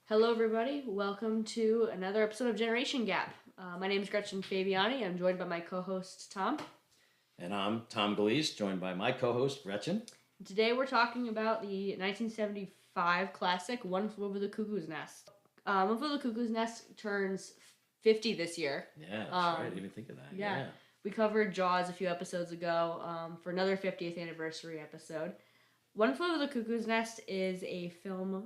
Hello, everybody. Welcome to another episode of Generation Gap. My name is Gretchen Fabiani. I'm joined by my co-host, Tom. And I'm Tom Galise, joined by my co-host, Gretchen. Today we're talking about the 1975 classic, One Flew Over the Cuckoo's Nest. One Flew Over the Cuckoo's Nest turns 50 this year. Yeah, that's right. I didn't even think of that. Yeah. We covered Jaws a few episodes ago for another 50th anniversary episode. One Flew Over the Cuckoo's Nest is a film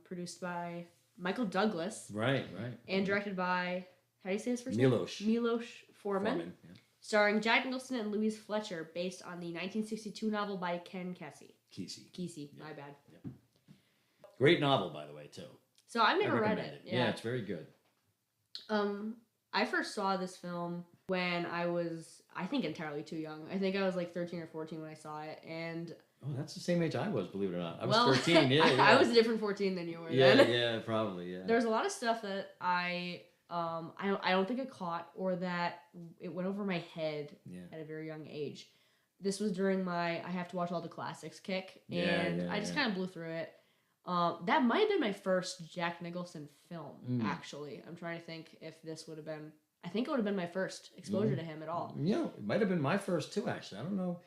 produced by Michael Douglas. Right. And directed by, how do you say his first name? Milos Forman. Yeah. Starring Jack Nicholson and Louise Fletcher, based on the 1962 novel by Ken Kesey. My bad. Yeah. Great novel, by the way, too. So I've never read it. Yeah, it's very good. I first saw this film when I was, I think, entirely too young. I think I was like 13 or 14 when I saw it, and... Oh, that's the same age I was, believe it or not. I was 13, yeah. I was a different 14 than you were then. Yeah, probably, yeah. There's a lot of stuff that I don't think I caught, or that it went over my head at a very young age. This was during my I have to watch all the classics kick, and I just kind of blew through it. That might have been my first Jack Nicholson film, actually. I'm trying to think if this would have been... I think it would have been my first exposure to him at all. Yeah, it might have been my first, too, actually. I don't know.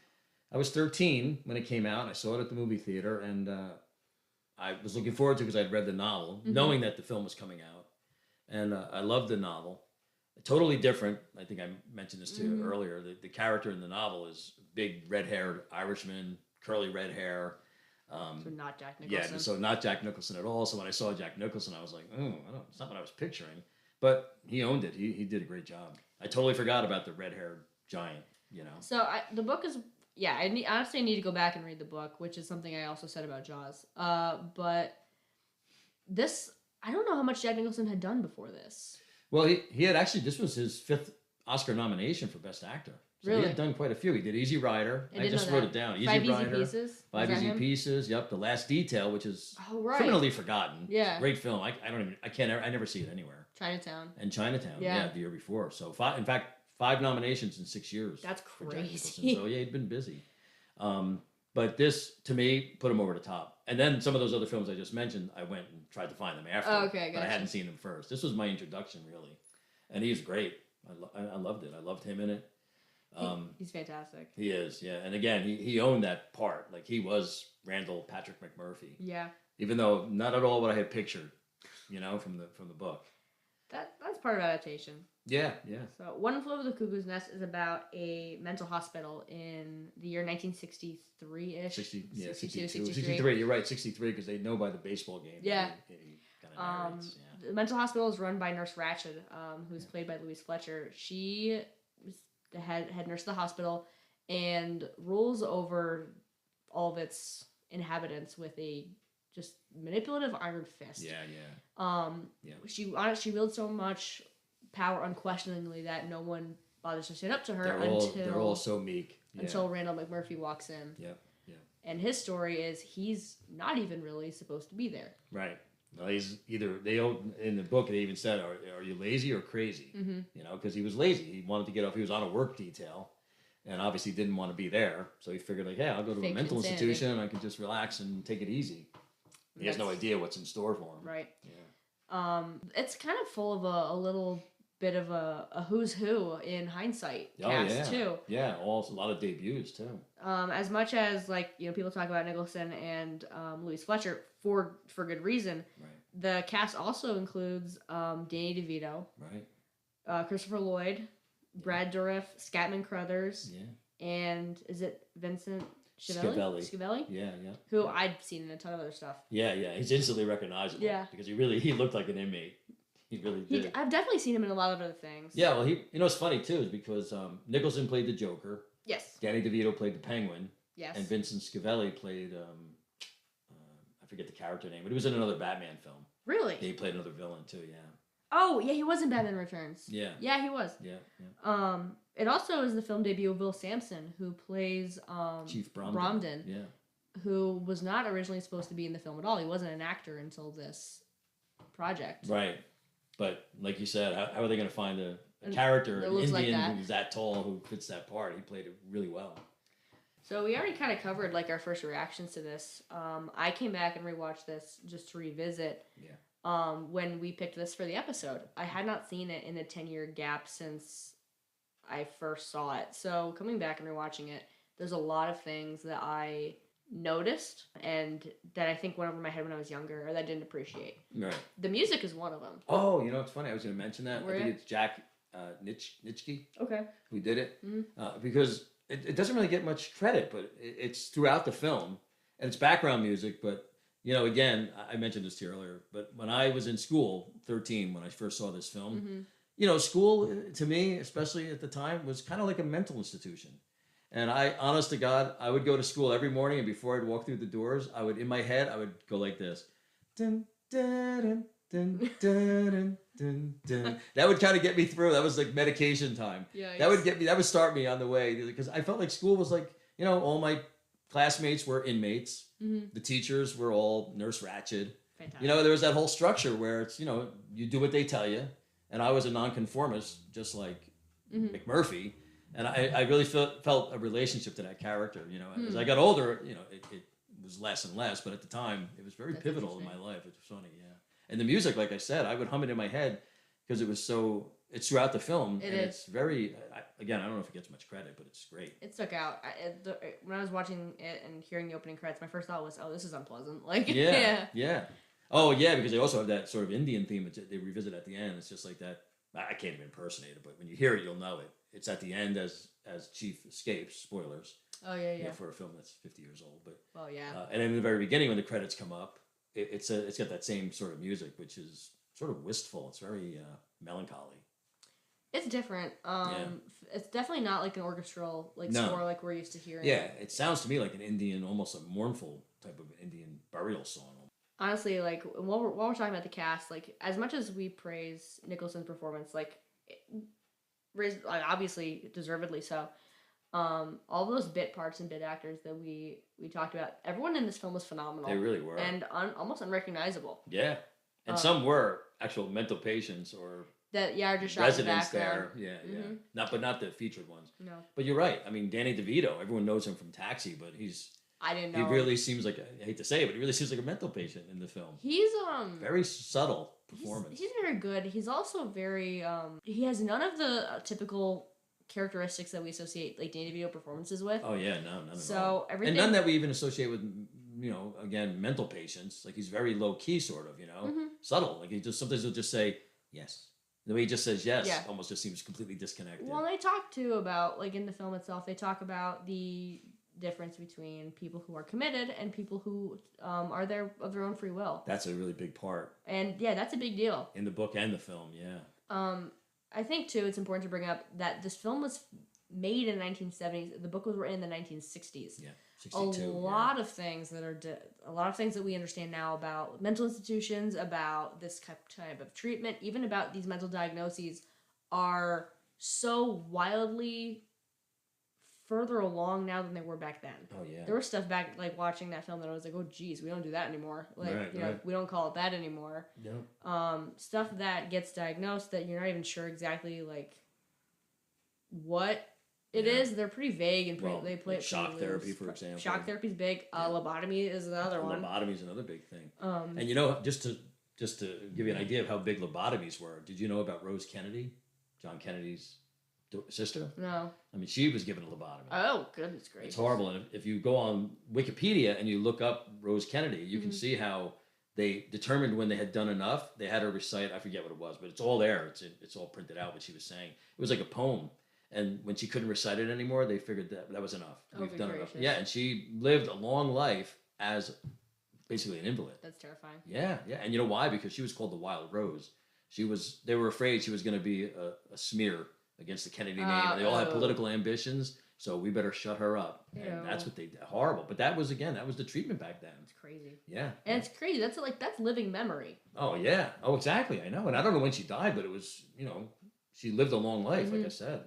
I was 13 when it came out. I saw it at the movie theater, and I was looking forward to it because I'd read the novel, knowing that the film was coming out. And I loved the novel. Totally different. I think I mentioned this to you earlier. The character in the novel is big, red-haired Irishman, curly red hair. So not Jack Nicholson. Yeah, so not Jack Nicholson at all. So when I saw Jack Nicholson, I was like, it's not what I was picturing. But he owned it. He did a great job. I totally forgot about the red-haired giant, you know. So the book is... Yeah, honestly, I need to go back and read the book, which is something I also said about Jaws. But this... I don't know how much Jack Nicholson had done before this. Well, he had actually... This was his 5th Oscar nomination for Best Actor. So really? He had done quite a few. He did Easy Rider. I just wrote it down. Easy Rider. 5 Easy Pieces? 5 Easy Pieces. Yep. The Last Detail, which is criminally forgotten. Yeah. Great film. I never see it anywhere. Chinatown. And Chinatown. Yeah, the year before. So in fact, 5 nominations in 6 years. That's crazy. So yeah, he'd been busy. But this, to me, put him over the top. And then some of those other films I just mentioned, I went and tried to find them after. Oh, okay, but I hadn't seen them first. This was my introduction, really. And he's great. I loved it. I loved him in it. He's fantastic. He is, yeah. And again, he owned that part. Like, he was Randall Patrick McMurphy. Yeah. Even though not at all what I had pictured, from the book. That's part of adaptation. Yeah. So, One Flew Over the Cuckoo's Nest is about a mental hospital in the year 1963-ish. 63. You're right, 63, because they know by the baseball game. Yeah. The mental hospital is run by Nurse Ratched, who's played by Louise Fletcher. She was the head nurse of the hospital and rules over all of its inhabitants with a just manipulative iron fist. She wields so much power unquestioningly that no one bothers to stand up to her they're all so meek until Randall McMurphy walks in. Yeah. And his story is he's not even really supposed to be there. Right. Well, he's either in the book they even said, are you lazy or crazy? Because he was lazy. He wanted to get off. He was on a work detail, and obviously didn't want to be there. So he figured, I'll go to a mental institution and I can just relax and take it easy. He has no idea what's in store for him. Right. Yeah. It's kind of full of a little bit of a who's who in hindsight cast too. Yeah, also a lot of debuts too. As much as people talk about Nicholson and Louise Fletcher for good reason. Right. The cast also includes Danny DeVito, right, Christopher Lloyd, Brad Dourif, Scatman Crothers, and is it Vincent Schiavelli? Yeah. Who I'd seen in a ton of other stuff. Yeah. He's instantly recognizable. Yeah. Because he looked like an inmate. He really did. I've definitely seen him in a lot of other things. Yeah, well, it's funny too, is because Nicholson played the Joker. Yes. Danny DeVito played the Penguin. Yes. And Vincent Schiavelli played, I forget the character name, but he was in another Batman film. Really? Yeah, he played another villain too, yeah. Oh, yeah, he was in Batman Returns. Yeah. Yeah, he was. Yeah. It also is the film debut of Will Sampson, who plays Chief Bromden. Yeah. Who was not originally supposed to be in the film at all. He wasn't an actor until this project. Right. But like you said, how are they going to find a character, an Indian who's that tall, who fits that part? He played it really well. So we already kind of covered our first reactions to this. I came back and rewatched this just to revisit. Yeah. when we picked this for the episode. I had not seen it in the 10-year gap since I first saw it. So coming back and rewatching it, there's a lot of things that I noticed and that I think went over my head when I was younger or that I didn't appreciate. Right. The music is one of them. Oh, you know, it's funny. I was going to mention that. I think it's Jack Nitschke. Okay. Who did it. Because it doesn't really get much credit, but it's throughout the film. And it's background music, but, you know, again, I mentioned this to you earlier, but when I was in school, 13, when I first saw this film, you know, school, to me, especially at the time, was kind of like a mental institution. And I, honest to God, I would go to school every morning, and before I'd walk through the doors, I would, in my head, I would go like this. Dun, dun, dun, dun, dun, dun, dun. That would kind of get me through. That was like medication time. Yeah, that would start me on the way, because I felt like school was like, you know, all my classmates were inmates. The teachers were all Nurse Ratched. Fantastic. You know, there was that whole structure where it's, you know, you do what they tell you. And I was a nonconformist, just like McMurphy. And I really felt a relationship to that character. You know, as I got older, you know, it was less and less. But at the time, it was very pivotal in my life. It was funny, yeah. And the music, like I said, I would hum it in my head because it was so. It's throughout the film. It's very. Again, I don't know if it gets much credit, but it's great. It stuck out. When I was watching it and hearing the opening credits, my first thought was, "Oh, this is unpleasant." Like, yeah. Oh, yeah, because they also have that sort of Indian theme that they revisit at the end. It's just like that. I can't even impersonate it, but when you hear it, you'll know it. It's at the end as Chief escapes. Spoilers. Oh yeah. You know, for a film that's 50 years old, but. Oh yeah. And in the very beginning, when the credits come up, it's got that same sort of music, which is sort of wistful. It's very melancholy. It's different. It's definitely not like an orchestral score like we're used to hearing. Yeah, it sounds to me like an Indian, almost a mournful type of Indian burial song. Honestly, like while we're talking about the cast, like as much as we praise Nicholson's performance, obviously deservedly so. All those bit parts and bit actors that we talked about, everyone in this film was phenomenal. They really were, and almost unrecognizable. Yeah, and some were actual mental patients or. That are just residents there, yeah. Not the featured ones. No, but you're right. I mean, Danny DeVito, everyone knows him from Taxi, but I didn't know. He really seems like I hate to say it, but he really seems like a mental patient in the film. He's very subtle performance. He's very good. He's also very he has none of the typical characteristics that we associate like Danny DeVito performances with. Oh yeah, none at all. So everything, and none that we even associate with, you know, again, mental patients. Like he's very low key, sort of, you know, subtle. Like sometimes he'll just say yes. The way he just says yes almost just seems completely disconnected. Well, they talk too about, like in the film itself, they talk about the difference between people who are committed and people who are there of their own free will. That's a really big part. And yeah, that's a big deal. In the book and the film, yeah. I think too, it's important to bring up that this film was made in the 1970s. The book was written in the 1960s. Yeah. 62, a lot of things that we understand now about mental institutions, about this type of treatment, even about these mental diagnoses, are so wildly further along now than they were back then. Oh yeah. There was stuff back, like watching that film, that I was like, oh geez, we don't do that anymore. Like, right. We don't call it that anymore. Yep. Stuff that gets diagnosed that you're not even sure exactly like what it is. They're pretty vague and they play like it shock therapy, for example. Shock therapy's big. Lobotomy is another one. Lobotomy is another big thing. And you know, just to give you an idea of how big lobotomies were, did you know about Rose Kennedy, John Kennedy's sister? No. I mean, she was given a lobotomy. Oh, goodness gracious. It's horrible. And if you go on Wikipedia and you look up Rose Kennedy, you can see how they determined when they had done enough. They had her recite, I forget what it was, but it's all there. It's all printed out what she was saying. It was like a poem. And when she couldn't recite it anymore, they figured that was enough. We've done enough. Yeah, and she lived a long life as basically an invalid. That's terrifying. Yeah. And you know why? Because she was called the Wild Rose. They were afraid she was going to be a smear against the Kennedy name. And they all had political ambitions, so we better shut her up. And that's what they did. Horrible. But that was the treatment back then. It's crazy. Yeah. And it's crazy. That's living memory. Oh, yeah. Oh, exactly. I know. And I don't know when she died, but it was, she lived a long life, like I said.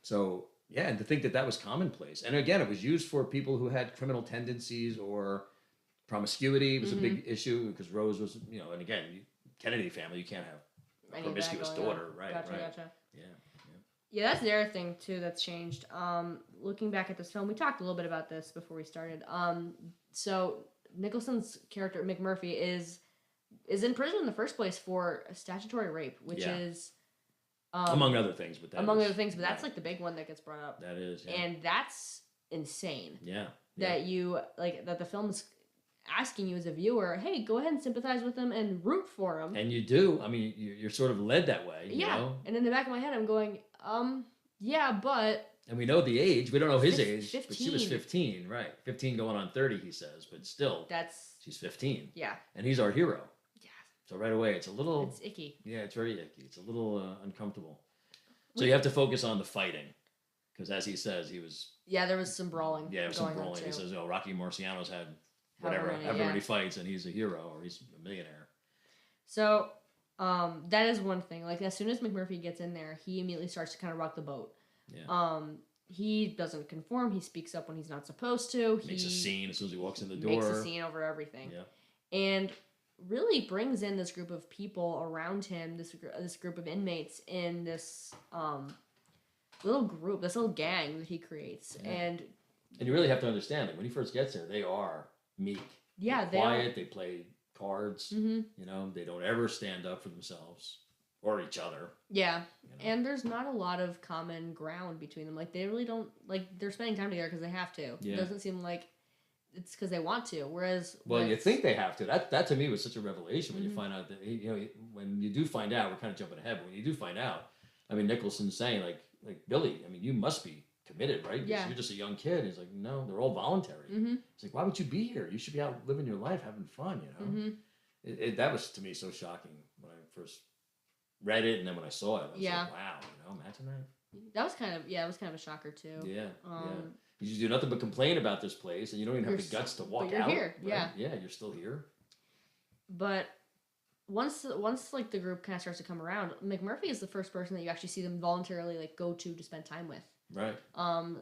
So, yeah, and to think that was commonplace. And again, it was used for people who had criminal tendencies or promiscuity was a big issue because Rose was, and again, Kennedy family, you can't have a promiscuous daughter. Right, Gotcha. Yeah, that's the other thing, too, that's changed. Looking back at this film, we talked a little bit about this before we started. So Nicholson's character, McMurphy, is is in prison in the first place for a statutory rape, which is among other things, but that's like the big one that gets brought up. That is, and that's insane. Yeah, that you like that the film's asking you as a viewer, hey, go ahead and sympathize with him and root for him, and you do. I mean, you're sort of led that way. You know? And in the back of my head, I'm going, yeah, but. And we know the age. We don't know his age, 15. but she was 15, right? 15 going on 30, he says, but still, she's 15. Yeah, and he's our hero. So right away, it's icky. Yeah, it's very icky. It's a little uncomfortable. So you have to focus on the fighting, because as he says, he was. Yeah, there was some brawling. Yeah, there was some brawling. He says, Rocky Marciano's had however many fights, and he's a hero, or he's a millionaire. So, that is one thing. Like, as soon as McMurphy gets in there, he immediately starts to kind of rock the boat. Yeah. He doesn't conform. He speaks up when he's not supposed to. Makes a scene as soon as he walks in the door. Makes a scene over everything. Yeah. And really brings in this group of people around him, this group of inmates in this little gang that he creates. Yeah. And you really have to understand that when he first gets there, they are meek. Yeah, they're quiet. They play cards. Mm-hmm. You know, they don't ever stand up for themselves or each other. Yeah, you know? And there's not a lot of common ground between them. Like, they really don't, like, they're spending time together because they have to. Yeah. It doesn't seem like it's because they want to. Whereas, well, you think they have to. That to me was such a revelation when you find out that when you do find out, we're kind of jumping ahead. But when you do find out, I mean, Nicholson's saying like Billy, I mean, you must be committed, right? Yeah. You're just a young kid. He's like, no, they're all voluntary. Mm-hmm. It's like, why would you be here? You should be out living your life, having fun. You know, that was to me so shocking when I first read it, and then when I saw it, I was like, wow, imagine that. That was kind of a shocker too. Yeah. You do nothing but complain about this place, and you don't even have the guts to walk out. You're here, right? Yeah, you're still here. But once like the group kind of starts to come around, McMurphy is the first person that you actually see them voluntarily like go to spend time with. Right.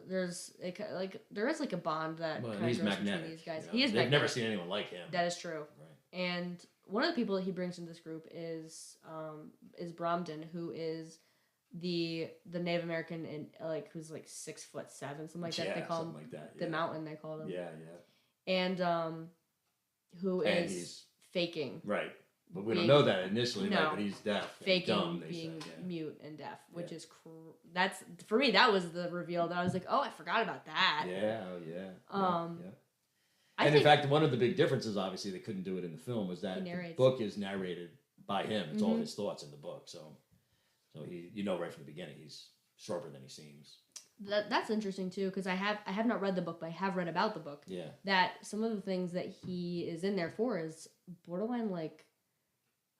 There is like a bond that kind of grows between these guys. He is. They've never seen anyone like him. That is true. Right. And one of the people that he brings into this group is Bromden, who is the Native American and who's like 6'7", something like that. They call him the Mountain. They call him. Yeah, yeah. And he's faking. Right. But we don't know that initially. No. Right, but he's deaf. Faking dumb, being mute and deaf, which is that's for me. That was the reveal that I was like, oh, I forgot about that. Yeah. Oh, yeah. And in fact, one of the big differences, obviously, they couldn't do it in the film, was that the book is narrated by him. It's all his thoughts in the book. So he, right from the beginning, he's sharper than he seems. That's interesting too, because I have not read the book, but I have read about the book. Yeah. That some of the things that he is in there for is borderline like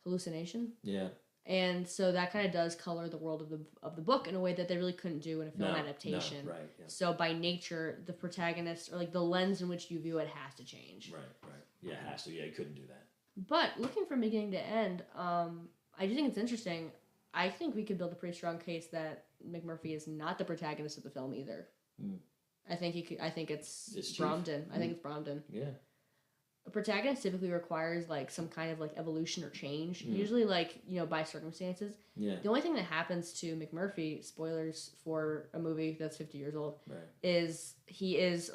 hallucination. Yeah. And so that kind of does color the world of the book in a way that they really couldn't do in a film adaptation. No, right. Yeah. So by nature, the protagonist or like the lens in which you view it has to change. Right. Yeah, it has to. Yeah, you couldn't do that. But looking from beginning to end, I do think it's interesting. I think we could build a pretty strong case that McMurphy is not the protagonist of the film either. Mm. I think it's Bromden. I think it's Bromden. Yeah. A protagonist typically requires like some kind of like evolution or change, usually like by circumstances. Yeah. The only thing that happens to McMurphy, spoilers for a movie that's 50 years old, is he's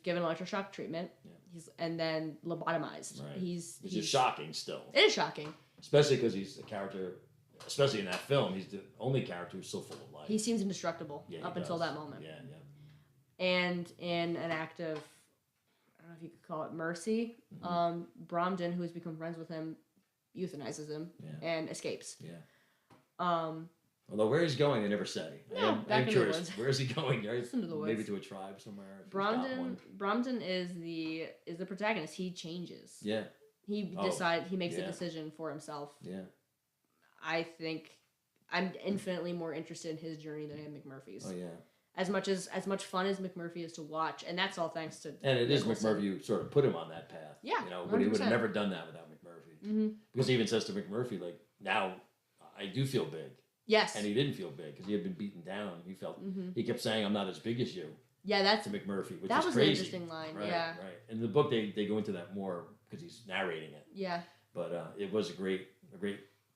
given electroshock treatment. Yeah. And then lobotomized. Right. He's just shocking still. It is shocking, especially because he's a character. Especially in that film, he's the only character who's so full of life. He seems indestructible up until that moment. Yeah. And in an act of, I don't know if you could call it mercy, Bromden, who has become friends with him, euthanizes him and escapes. Yeah. Although where he's going, they never say. I'm curious. Where is he going? Into the woods. Maybe to a tribe somewhere. Bromden is the protagonist. He changes. Yeah. He makes a decision for himself. Yeah. I think I'm infinitely more interested in his journey than I am McMurphy's. Oh yeah. As much fun as McMurphy is to watch, and that's all thanks to. And it Nicholson. Is McMurphy who sort of put him on that path. Yeah. But he would have never done that without McMurphy. Mm-hmm. Because he even says to McMurphy, like, now I do feel big. Yes. And he didn't feel big because he had been beaten down. He felt he kept saying, "I'm not as big as you." Yeah, that's to McMurphy, which that is was crazy. An interesting line. Right, yeah. Right. In the book, they go into that more because he's narrating it. Yeah. But it was a great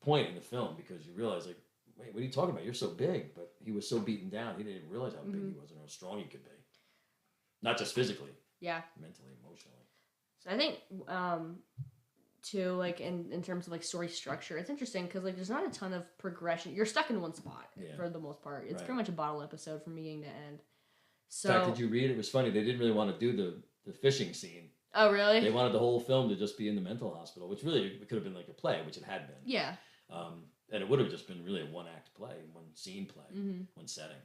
point in the film because you realize, like, wait, what are you talking about? You're so big, but he was so beaten down, he didn't realize how big he was and how strong he could be. Not just physically. Yeah. Mentally, emotionally. So I think too, like in terms of like story structure. It's interesting because like there's not a ton of progression. You're stuck in one spot for the most part. It's pretty much a bottle episode from beginning to end. So, in fact, did you read? It was funny. They didn't really want to do the fishing scene. Oh, really? They wanted the whole film to just be in the mental hospital, which really could have been like a play, which it had been. Yeah. And it would have just been really a one-act play, one scene play, one setting.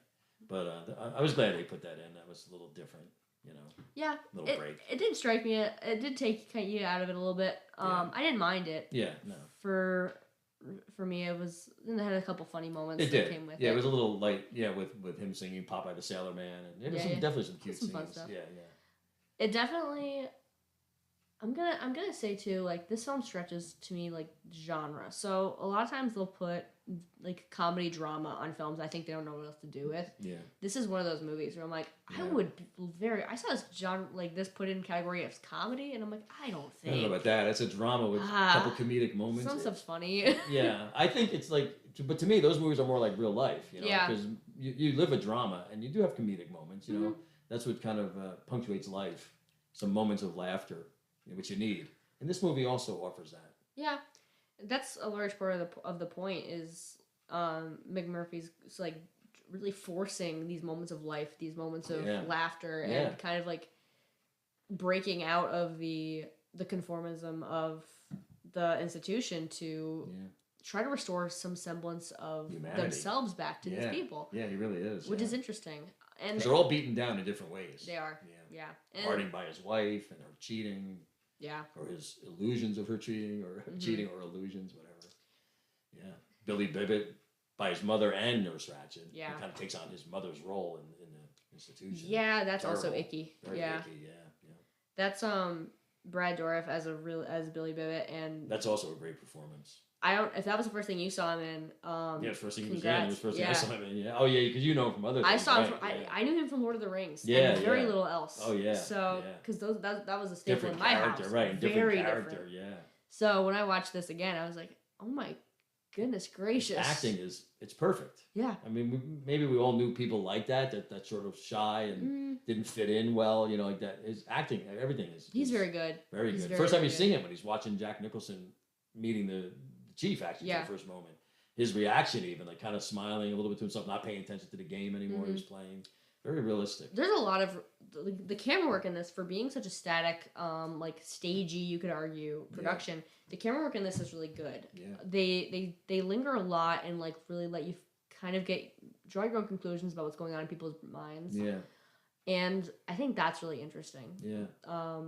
But I was glad they put that in. That was a little different, you know. Yeah. Little break. It did strike me. It did take you out of it a little bit. I didn't mind it. Yeah. No. For me, it had a couple funny moments that came with it. Yeah, it was a little light. Yeah, with him singing "Popeye the Sailor Man," and there was definitely some cute scenes. Fun stuff. Yeah. It definitely. I'm gonna say too, like this film stretches to me like genre. So a lot of times they'll put like comedy drama on films I think they don't know what else to do with. Yeah. This is one of those movies where I'm like, I saw this genre like this put in category as comedy, and I'm like, I don't know about that. It's a drama with a couple comedic moments. Some stuff's funny. Yeah, I think it's like, but to me those movies are more like real life, you know, because you live a drama and you do have comedic moments, you know. That's what kind of punctuates life. Some moments of laughter. Which you need, and this movie also offers that. Yeah, that's a large part of the point is McMurphy's like really forcing these moments of life, these moments of laughter, and kind of like breaking out of the conformism of the institution to try to restore some semblance of humanity. Themselves back to these people. Yeah, he really is. Which is interesting. And they're all beaten down in different ways. They are. Yeah. Guarding by his wife and her cheating. Yeah. Or his illusions of her cheating, or cheating or illusions, whatever. Yeah. Billy Bibbit by his mother and Nurse Ratched. Yeah. He kind of takes on his mother's role in the institution. Yeah, that's also icky. Very icky, yeah. That's Brad Dourif as Billy Bibbit, and that's also a great performance. If that was the first thing you saw him in. First thing he was in. It was first thing I saw him in. Yeah. Oh yeah, because you know him from other things. I saw him. I knew him from Lord of the Rings. Yeah. And very little else. Oh yeah. So because that was a staple different in my character, house. Right. Very different. Yeah. So when I watched this again, I was like, oh my goodness gracious. His acting it's perfect. Yeah. I mean, maybe we all knew people like that sort of shy and didn't fit in well, you know, like that. His acting, everything is. He's very good. Very good. First time you see him when he's watching Jack Nicholson meeting the chief, actually, for the first moment. His reaction, even, like, kind of smiling a little bit to himself, not paying attention to the game anymore he was playing. Very realistic. There's a lot of... The camera work in this, for being such a static, like, stagey, you could argue, production, the camera work in this is really good. Yeah. They linger a lot and, like, really let you kind of draw your own conclusions about what's going on in people's minds. Yeah. And I think that's really interesting. Yeah.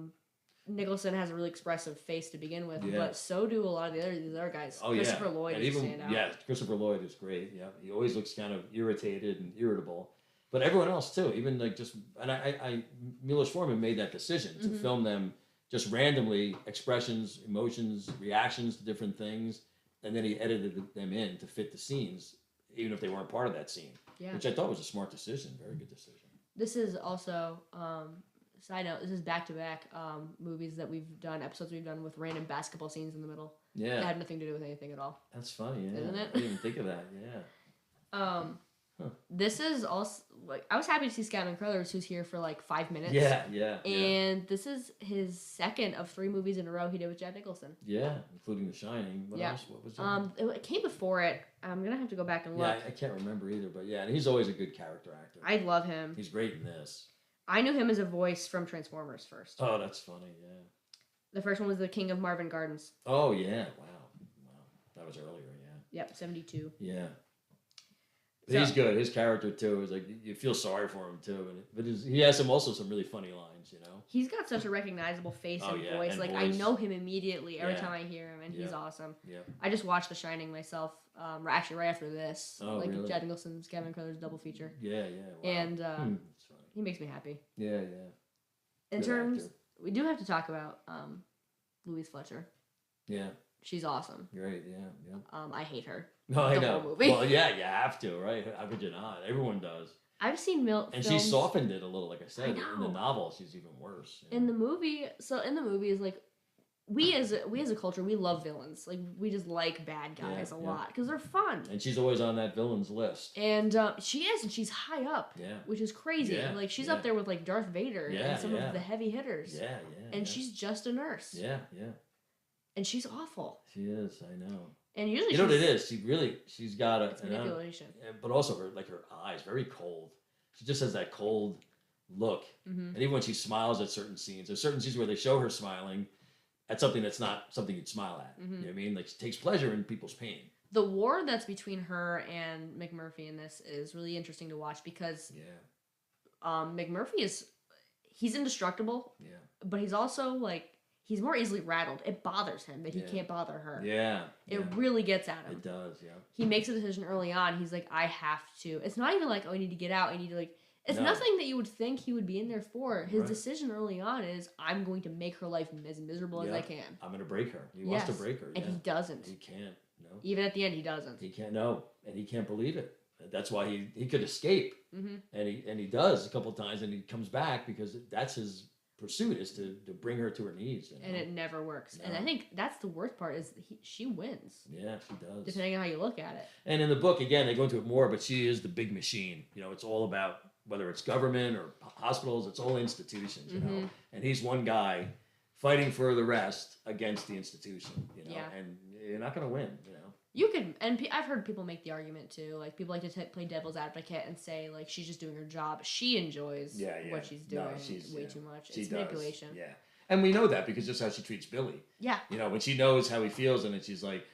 Nicholson has a really expressive face to begin with, but so do a lot of these other guys. Oh, Christopher Lloyd is stand out. Yeah, Christopher Lloyd is great. Yeah, he always looks kind of irritated and irritable. But everyone else too, even like Milos Forman made that decision to film them just randomly, expressions, emotions, reactions to different things, and then he edited them in to fit the scenes, even if they weren't part of that scene. Yeah. Which I thought was a smart decision, very good decision. This is also. Side note, this is back-to-back movies that episodes we've done with random basketball scenes in the middle. Yeah. That had nothing to do with anything at all. That's funny, yeah. Isn't it? I didn't even think of that, yeah. This is also, like, I was happy to see Scatman Crothers, who's here for, like, 5 minutes. Yeah. And this is his second of 3 movies in a row he did with Jack Nicholson. Yeah, including The Shining. What else? What was it? It came before it. I'm going to have to go back and look. Yeah, I can't remember either, but yeah, and he's always a good character actor. I love him. He's great in this. I knew him as a voice from Transformers first. Oh, that's funny, yeah. The first one was the King of Marvin Gardens. Oh, yeah, wow. That was earlier, yeah. Yep, 72. Yeah. But he's good. His character, too, is like, you feel sorry for him, too. But he has some really funny lines, you know? He's got such a recognizable face and voice. And like, voice. I know him immediately every time I hear him, and he's awesome. Yeah. I just watched The Shining myself, actually right after this. Oh, like, really? Jack Nicholson, Scatman Crothers double feature. Yeah. Wow. And he makes me happy. Yeah. In terms, we do have to talk about Louise Fletcher. Yeah. She's awesome. Great, yeah. I hate her. No, I know. Whole movie. Well, yeah, you have to, right? How could you not? Everyone does. I've seen and she softened it a little, like I said. In the novel, she's even worse. In the movie, is like, we as a culture, we love villains. Like, we just like bad guys a lot because they're fun. And she's always on that villains list. And she is, and she's high up. Yeah. Which is crazy. Yeah. Like, she's up there with, like, Darth Vader and some of the heavy hitters. Yeah. And she's just a nurse. Yeah. and she's awful. She is, I know. And usually, you know what it is? She's got it's manipulation. But also her eyes, very cold. She just has that cold look. And even when she smiles at certain scenes, there's certain scenes where they show her smiling at something that's not something you'd smile at. You know what I mean? Like, she takes pleasure in people's pain. The war that's between her and McMurphy in this is really interesting to watch because McMurphy he's indestructible. Yeah. But he's also like, he's more easily rattled. It bothers him that he can't bother her. Yeah. It really gets at him. It does, yeah. He makes a decision early on. He's like, I have to. It's not even like, oh, I need to get out. I need to like, it's nothing that you would think he would be in there for. His decision early on is, I'm going to make her life as miserable as I can. I'm going to break her. He wants to break her. And he doesn't. He can't. No. Even at the end, he doesn't. He can't. No. And he can't believe it. That's why he could escape. And he does a couple of times, and he comes back because that's his pursuit, is to bring her to her knees. You know? And it never works. No. And I think that's the worst part, is she wins. Yeah, she does. Depending on how you look at it. And in the book, again, they go into it more, but she is the big machine. You know, it's all about, whether it's government or hospitals, it's all institutions, you know. And he's one guy fighting for the rest against the institution, you know. Yeah. And you're not going to win, you know. You could, and I've heard people make the argument too. Like, people like to play devil's advocate and say, like, she's just doing her job. She enjoys what she's doing way too much. It's manipulation. Yeah, and we know that because just how she treats Billy. Yeah. You know, when she knows how he feels, and then she's like,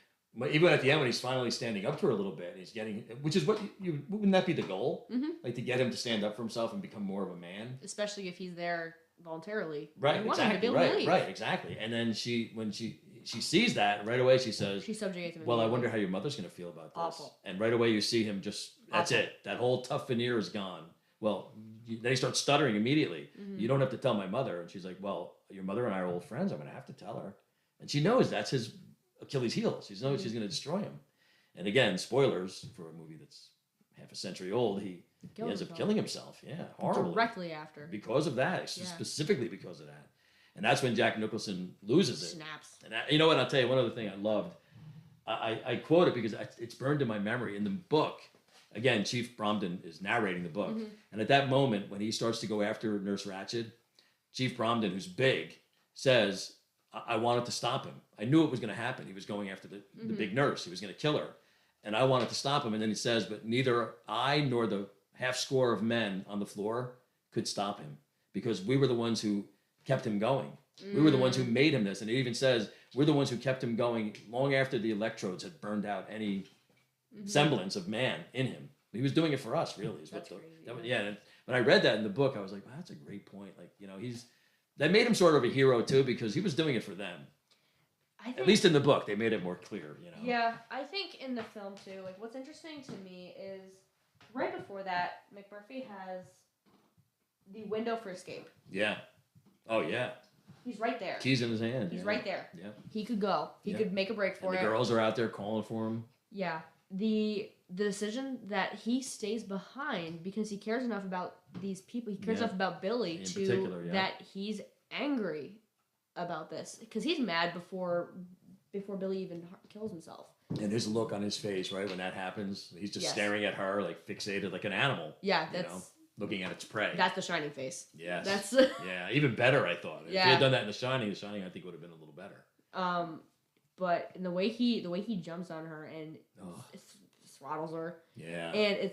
even at the end when he's finally standing up to her a little bit, and he's getting, which is what wouldn't that be the goal? Like, to get him to stand up for himself and become more of a man. Especially if he's there voluntarily. Right. Exactly. Right. Exactly. And then when she sees that, right away she says, she's subjugated him. Well, I wonder how your mother's going to feel about this. Awful. And right away you see him that's it. That whole tough veneer is gone. Well, then he starts stuttering immediately. You don't have to tell my mother. And she's like, well, your mother and I are old friends. I'm going to have to tell her. And she knows that's his Achilles' heel. She knows she's going to destroy him. And again, spoilers for a movie that's half a century old, he ends up killing himself. Yeah, horribly. Directly after. Because of that. Specifically because of that. And that's when Jack Nicholson loses it. Snaps. And you know what? I'll tell you one other thing I loved. I quote it because it's burned in my memory. In the book, again, Chief Bromden is narrating the book. And at that moment, when he starts to go after Nurse Ratched, Chief Bromden, who's big, says, I wanted to stop him. I knew it was going to happen. He was going after the big nurse. He was going to kill her. And I wanted to stop him. And then he says, but neither I nor the half score of men on the floor could stop him, because we were the ones who kept him going. We were the ones who made him this. And it even says, we're the ones who kept him going long after the electrodes had burned out any semblance of man in him. He was doing it for us, really. That's crazy. And when I read that in the book, I was like, wow, that's a great point. Like, you know, that made him sort of a hero too, because he was doing it for them. At least in the book, they made it more clear, you know. Yeah, I think in the film too, like, what's interesting to me is right before that, McMurphy has the window for escape. Yeah. Oh, yeah. He's right there. Keys in his hand. He's right there. Yeah. He could go. He could make a break for it. The girls are out there calling for him. Yeah. The decision that he stays behind because he cares enough about these people. He cares enough about Billy that he's angry about this, because he's mad before Billy even kills himself. And his look on his face, right, when that happens, he's just staring at her, like, fixated like an animal. Yeah, that's looking at its prey. That's The Shining face. Yes. That's yeah, even better, I thought. If he had done that in The Shining, I think would have been a little better. But in the way he jumps on her and throttles her. Yeah. And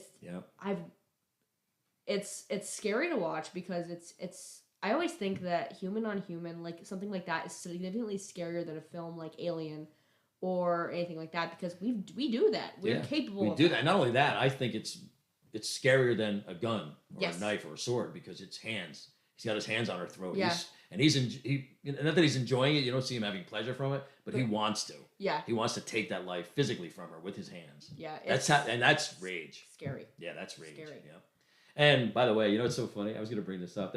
it's scary to watch, because it's I always think that human on human, like something like that, is significantly scarier than a film like Alien or anything like that, because we do that. We're capable of that. We do that. Not only that, I think it's scarier than a gun or a knife or a sword, because it's hands. He's got his hands on her throat. Yeah. Not that he's enjoying it. You don't see him having pleasure from it, but he wants to. Yeah. He wants to take that life physically from her with his hands. Yeah. That's rage. Scary. Yeah, that's rage. Scary. Yeah. And by the way, you know what's so funny? I was going to bring this up.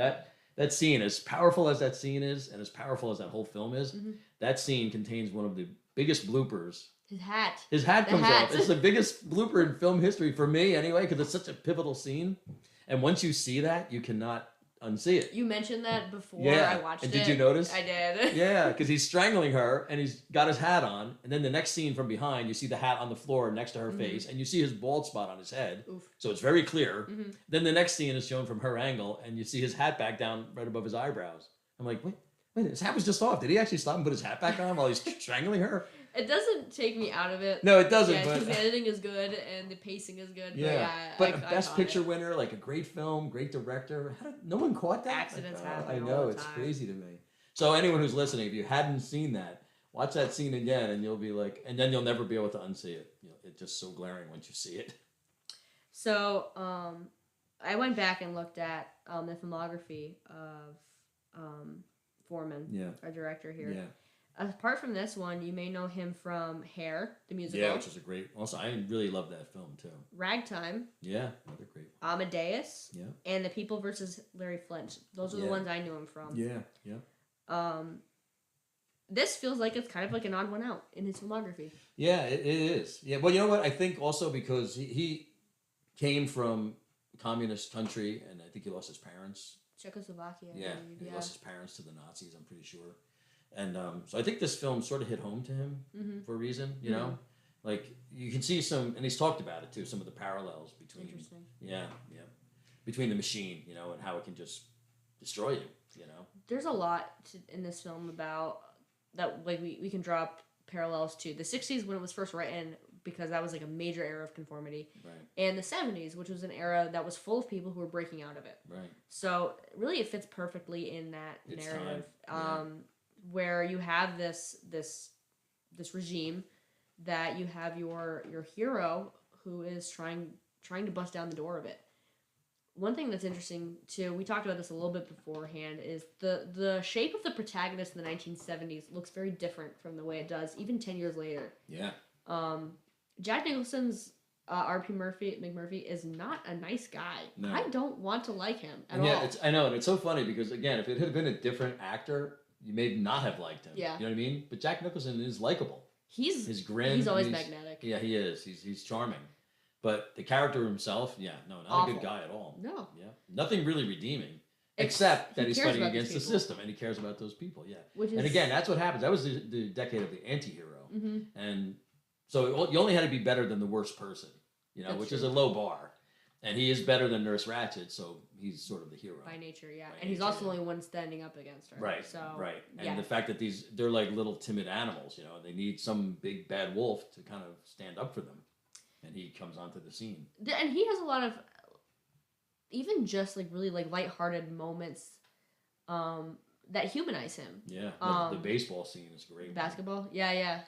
That scene, as powerful as that scene is, and as powerful as that whole film is, that scene contains one of the biggest bloopers. His hat comes off. It's the biggest blooper in film history for me, anyway, because it's such a pivotal scene. And once you see that, you cannot unsee it. You mentioned that before I watched it. And did you notice? I did. Yeah, because he's strangling her, and he's got his hat on, and then the next scene from behind, you see the hat on the floor next to her face, and you see his bald spot on his head. Oof. So it's very clear. Then the next scene is shown from her angle, and you see his hat back down right above his eyebrows. I'm like, wait, Wait, his hat was just off. Did he actually stop and put his hat back on while he's strangling her? It doesn't take me out of it. No, it doesn't. Yeah, but because the editing is good and the pacing is good. Yeah, but a Best Picture winner, like a great film, great director. No one caught that? Accidents happen. I know, it's crazy to me. So anyone who's listening, if you hadn't seen that, watch that scene again, and you'll be like, and then you'll never be able to unsee it. It's just so glaring once you see it. So, I went back and looked at the filmography of Foreman, our director here. Yeah. Apart from this one, you may know him from Hair, the musical. Yeah, which is a great. Also, I really love that film too. Ragtime. Yeah, another great one. Amadeus. Yeah. And The People versus Larry Flint. Those are the ones I knew him from. Yeah. This feels like it's kind of like an odd one out in his filmography. Yeah, it is. Yeah, well, you know what? I think also because he came from a communist country, and I think he lost his parents. Czechoslovakia. Yeah, he lost his parents to the Nazis, I'm pretty sure. And so I think this film sort of hit home to him for a reason, you know? Like, you can see some, and he's talked about it too, some of the parallels between... Interesting. Yeah. Between the machine, you know, and how it can just destroy you, you know? There's a lot in this film about that, like, we can draw parallels to the 60s when it was first written, because that was like a major era of conformity. Right. And the 70s, which was an era that was full of people who were breaking out of it. Right. So, really, it fits perfectly in that narrative. Where you have this regime that you have your hero who is trying to bust down the door of it. One thing that's interesting too, we talked about this a little bit beforehand, is the shape of the protagonist in the 1970s looks very different from the way it does even 10 years later. Yeah. Jack Nicholson's R.P. McMurphy is not a nice guy. No. I don't want to like him at all. Yeah, I know, and it's so funny because again, if it had been a different actor, you may not have liked him. Yeah. You know what I mean? But Jack Nicholson is likable. His grin. He's always magnetic. Yeah, he is. He's charming. But the character himself, not Awful. A good guy at all. No. Yeah. Nothing really redeeming. Except that he's fighting against the system and he cares about those people. Yeah. And again, that's what happens. That was the decade of the anti-hero. Mm-hmm. And so you only had to be better than the worst person, which is a low bar. And he is better than Nurse Ratched, so he's sort of the hero. By nature, yeah. And he's also the only one standing up against her. Right, right. And the fact that they're like little timid animals, they need some big bad wolf to kind of stand up for them. And he comes onto the scene. And he has a lot of, even just like really like lighthearted moments that humanize him. Yeah, the baseball scene is great. Basketball? Yeah.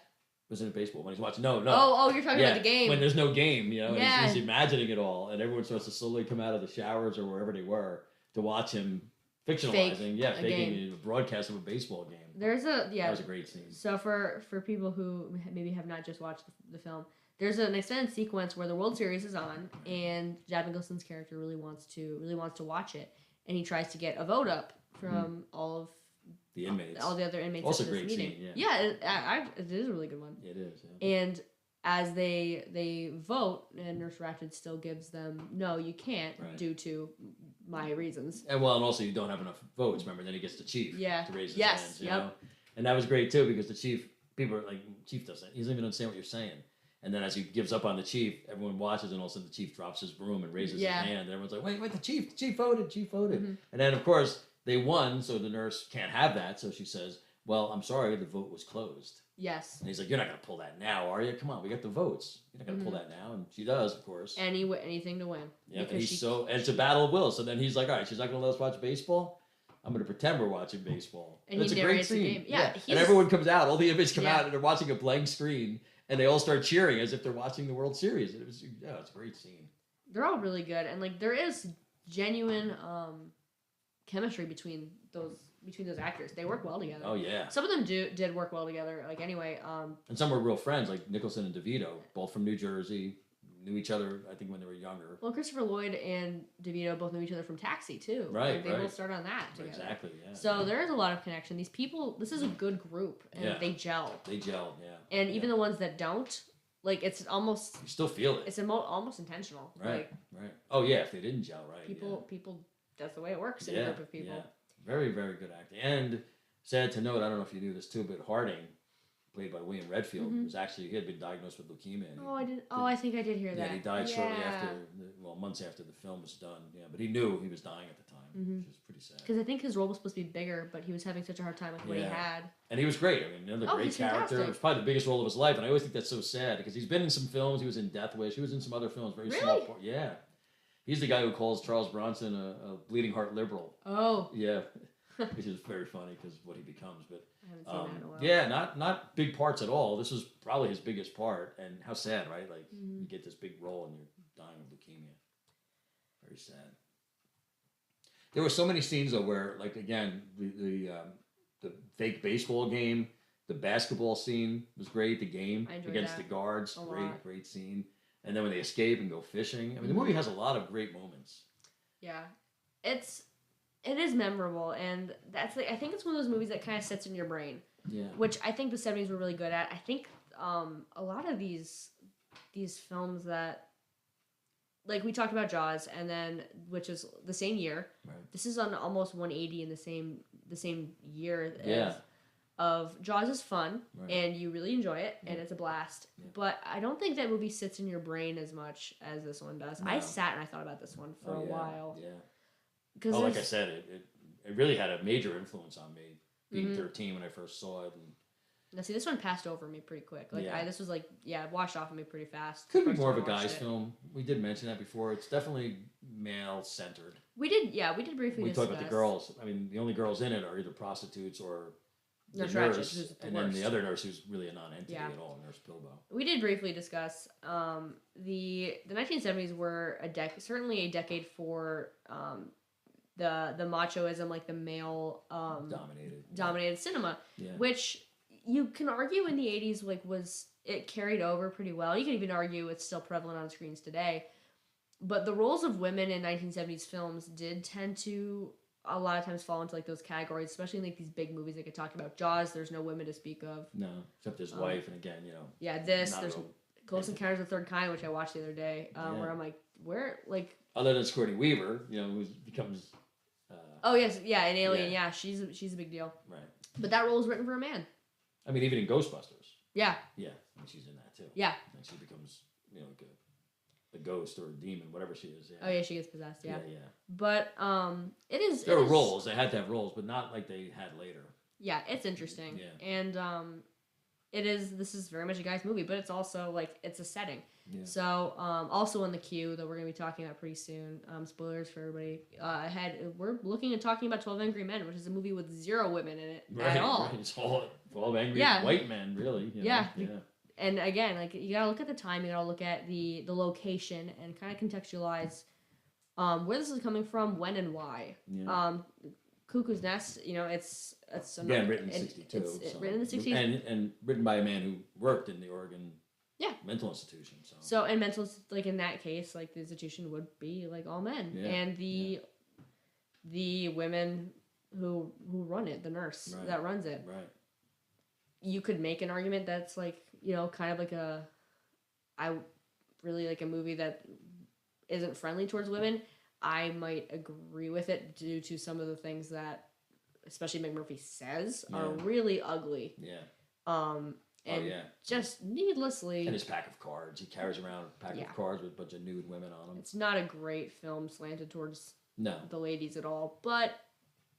Wasn't it baseball when he's watching? No. Oh, you're talking about the game. When there's no game, he's imagining it all, and everyone's supposed to slowly come out of the showers or wherever they were to watch him faking a broadcast of a baseball game. That was a great scene. So for people who maybe have not just watched the film, there's an extended sequence where the World Series is on, and Jack Nicholson's character really wants to watch it, and he tries to get a vote up from all of the inmates, all the other inmates. Also, great scene. It is a really good one. It is. Yeah. And as they vote, and Nurse Ratched still gives them, no, you can't, due to my reasons. And also you don't have enough votes. Remember, then he gets the chief to raise his hands. You know? And that was great too, because the chief, people are like, chief doesn't, he doesn't even understand what you're saying. And then as he gives up on the chief, everyone watches, and all of a sudden the chief drops his broom and raises his hand. And everyone's like, wait, the chief voted. Mm-hmm. And then, of course, they won, so the nurse can't have that. So she says, well, I'm sorry, the vote was closed. Yes. And he's like, you're not going to pull that now, are you? Come on, we got the votes. You're not going to pull that now. And she does, of course. Anything to win. Yeah, and it's a battle of wills. So then he's like, all right, she's not going to let us watch baseball? I'm going to pretend we're watching baseball. And it's a great scene. Yeah. And everyone comes out. All the images come out, and they're watching a blank screen. And they all start cheering as if they're watching the World Series. It's a great scene. They're all really good. And, like, there is genuine chemistry between those actors. They work well together. Oh yeah. Some of them did work well together. Like anyway. And some were real friends, like Nicholson and DeVito, both from New Jersey, knew each other. I think when they were younger. Well, Christopher Lloyd and DeVito both knew each other from Taxi too. Right. They both started on that together. Exactly. Yeah. So there is a lot of connection. These people. This is a good group, and they gel. They gel. Yeah. And even the ones that don't. Like, it's almost... You still feel it. It's almost intentional. Right, right. Oh, yeah, if they didn't gel, right. People, that's the way it works in a group of people. Yeah. Very, very good acting. And sad to note, I don't know if you knew this too, but Harding, played by William Redfield, he had been diagnosed with leukemia. I think I did hear that. Yeah, he died shortly after, months after the film was done. Yeah, but he knew he was dying at the time. which is pretty sad. Because I think his role was supposed to be bigger, but he was having such a hard time with what he had. And he was great. I mean, another great character. Fantastic. It was probably the biggest role of his life, and I always think that's so sad because he's been in some films. He was in Death Wish. He was in some other films, very small part. Yeah. He's the guy who calls Charles Bronson a bleeding heart liberal. Oh. Yeah. Which is very funny because what he becomes. But I haven't seen that in a while. Yeah, not big parts at all. This was probably his biggest part. And how sad, right? Like, you get this big role and you're dying of leukemia. Very sad. There were so many scenes, though, where, like, again, the fake baseball game, the basketball scene was great. The game against the guards, great scene. And then when they escape and go fishing. I mean, the movie has a lot of great moments. Yeah. It is memorable, and that's like, I think it's one of those movies that kind of sits in your brain. Yeah. Which I think the 70s were really good at. I think a lot of these films that, like we talked about Jaws, and then which is the same year. Right. This is on almost 180 in the same year. Of Jaws is fun, and you really enjoy it, and it's a blast. Yeah. But I don't think that movie sits in your brain as much as this one does. No. I sat and I thought about this one for a while. Yeah. Like I said, it really had a major influence on me, being 13 when I first saw it. And now, see, this one passed over me pretty quick. Like, this was like, washed off of me pretty fast. Could be more of a guy's film. We did mention that before. It's definitely male-centered. We did briefly discuss. We talked about the girls. I mean, the only girls in it are either prostitutes or the nurse, and then the other nurse who's really a non-entity at all, Nurse Bilbo. We did briefly discuss the 1970s were certainly a decade for the machoism, like the male dominated cinema, which you can argue in the 80s it carried over pretty well. You can even argue it's still prevalent on screens today. But the roles of women in 1970s films did tend to a lot of times fall into like those categories, especially in like these big movies like I talked about. Jaws, there's no women to speak of. No, except his wife, and again, there's Close Encounters of the Third Kind, which I watched the other day, where I'm like, where, like... Other than Sigourney Weaver, who becomes... in Alien, she's a big deal. Right. But that role was written for a man. I mean, even in Ghostbusters. Yeah. Yeah, and she's in that too. Yeah. And she becomes, like a ghost or a demon, whatever she is. Yeah. Oh yeah, she gets possessed. Yeah. Yeah. But it is. There were roles. They had to have roles, but not like they had later. Yeah, it's interesting. Yeah. And this is very much a guy's movie, but it's also like it's a setting. Yeah. So also in the queue that we're gonna be talking about pretty soon. Spoilers for everybody ahead. We're looking at talking about 12 Angry Men, which is a movie with 0 women in it at all. Right. It's all 12 angry white men, really. Yeah. And again, like you gotta look at the time, you gotta look at the location and kind of contextualize where this is coming from, when and why. Yeah. Cuckoo's Nest, it's written in 62. Written in the 60s. And written by a man who worked in the Oregon mental institution. So and mental, like in that case, like the institution would be like all men. Yeah. And the women who run it, the nurse that runs it. Right. You could make an argument that's like, kind of like a movie that isn't friendly towards women. I might agree with it due to some of the things that, especially McMurphy says, are really ugly. Yeah. Just needlessly. And his pack of cards. He carries around a pack of cards with a bunch of nude women on them. It's not a great film slanted towards the ladies at all, but...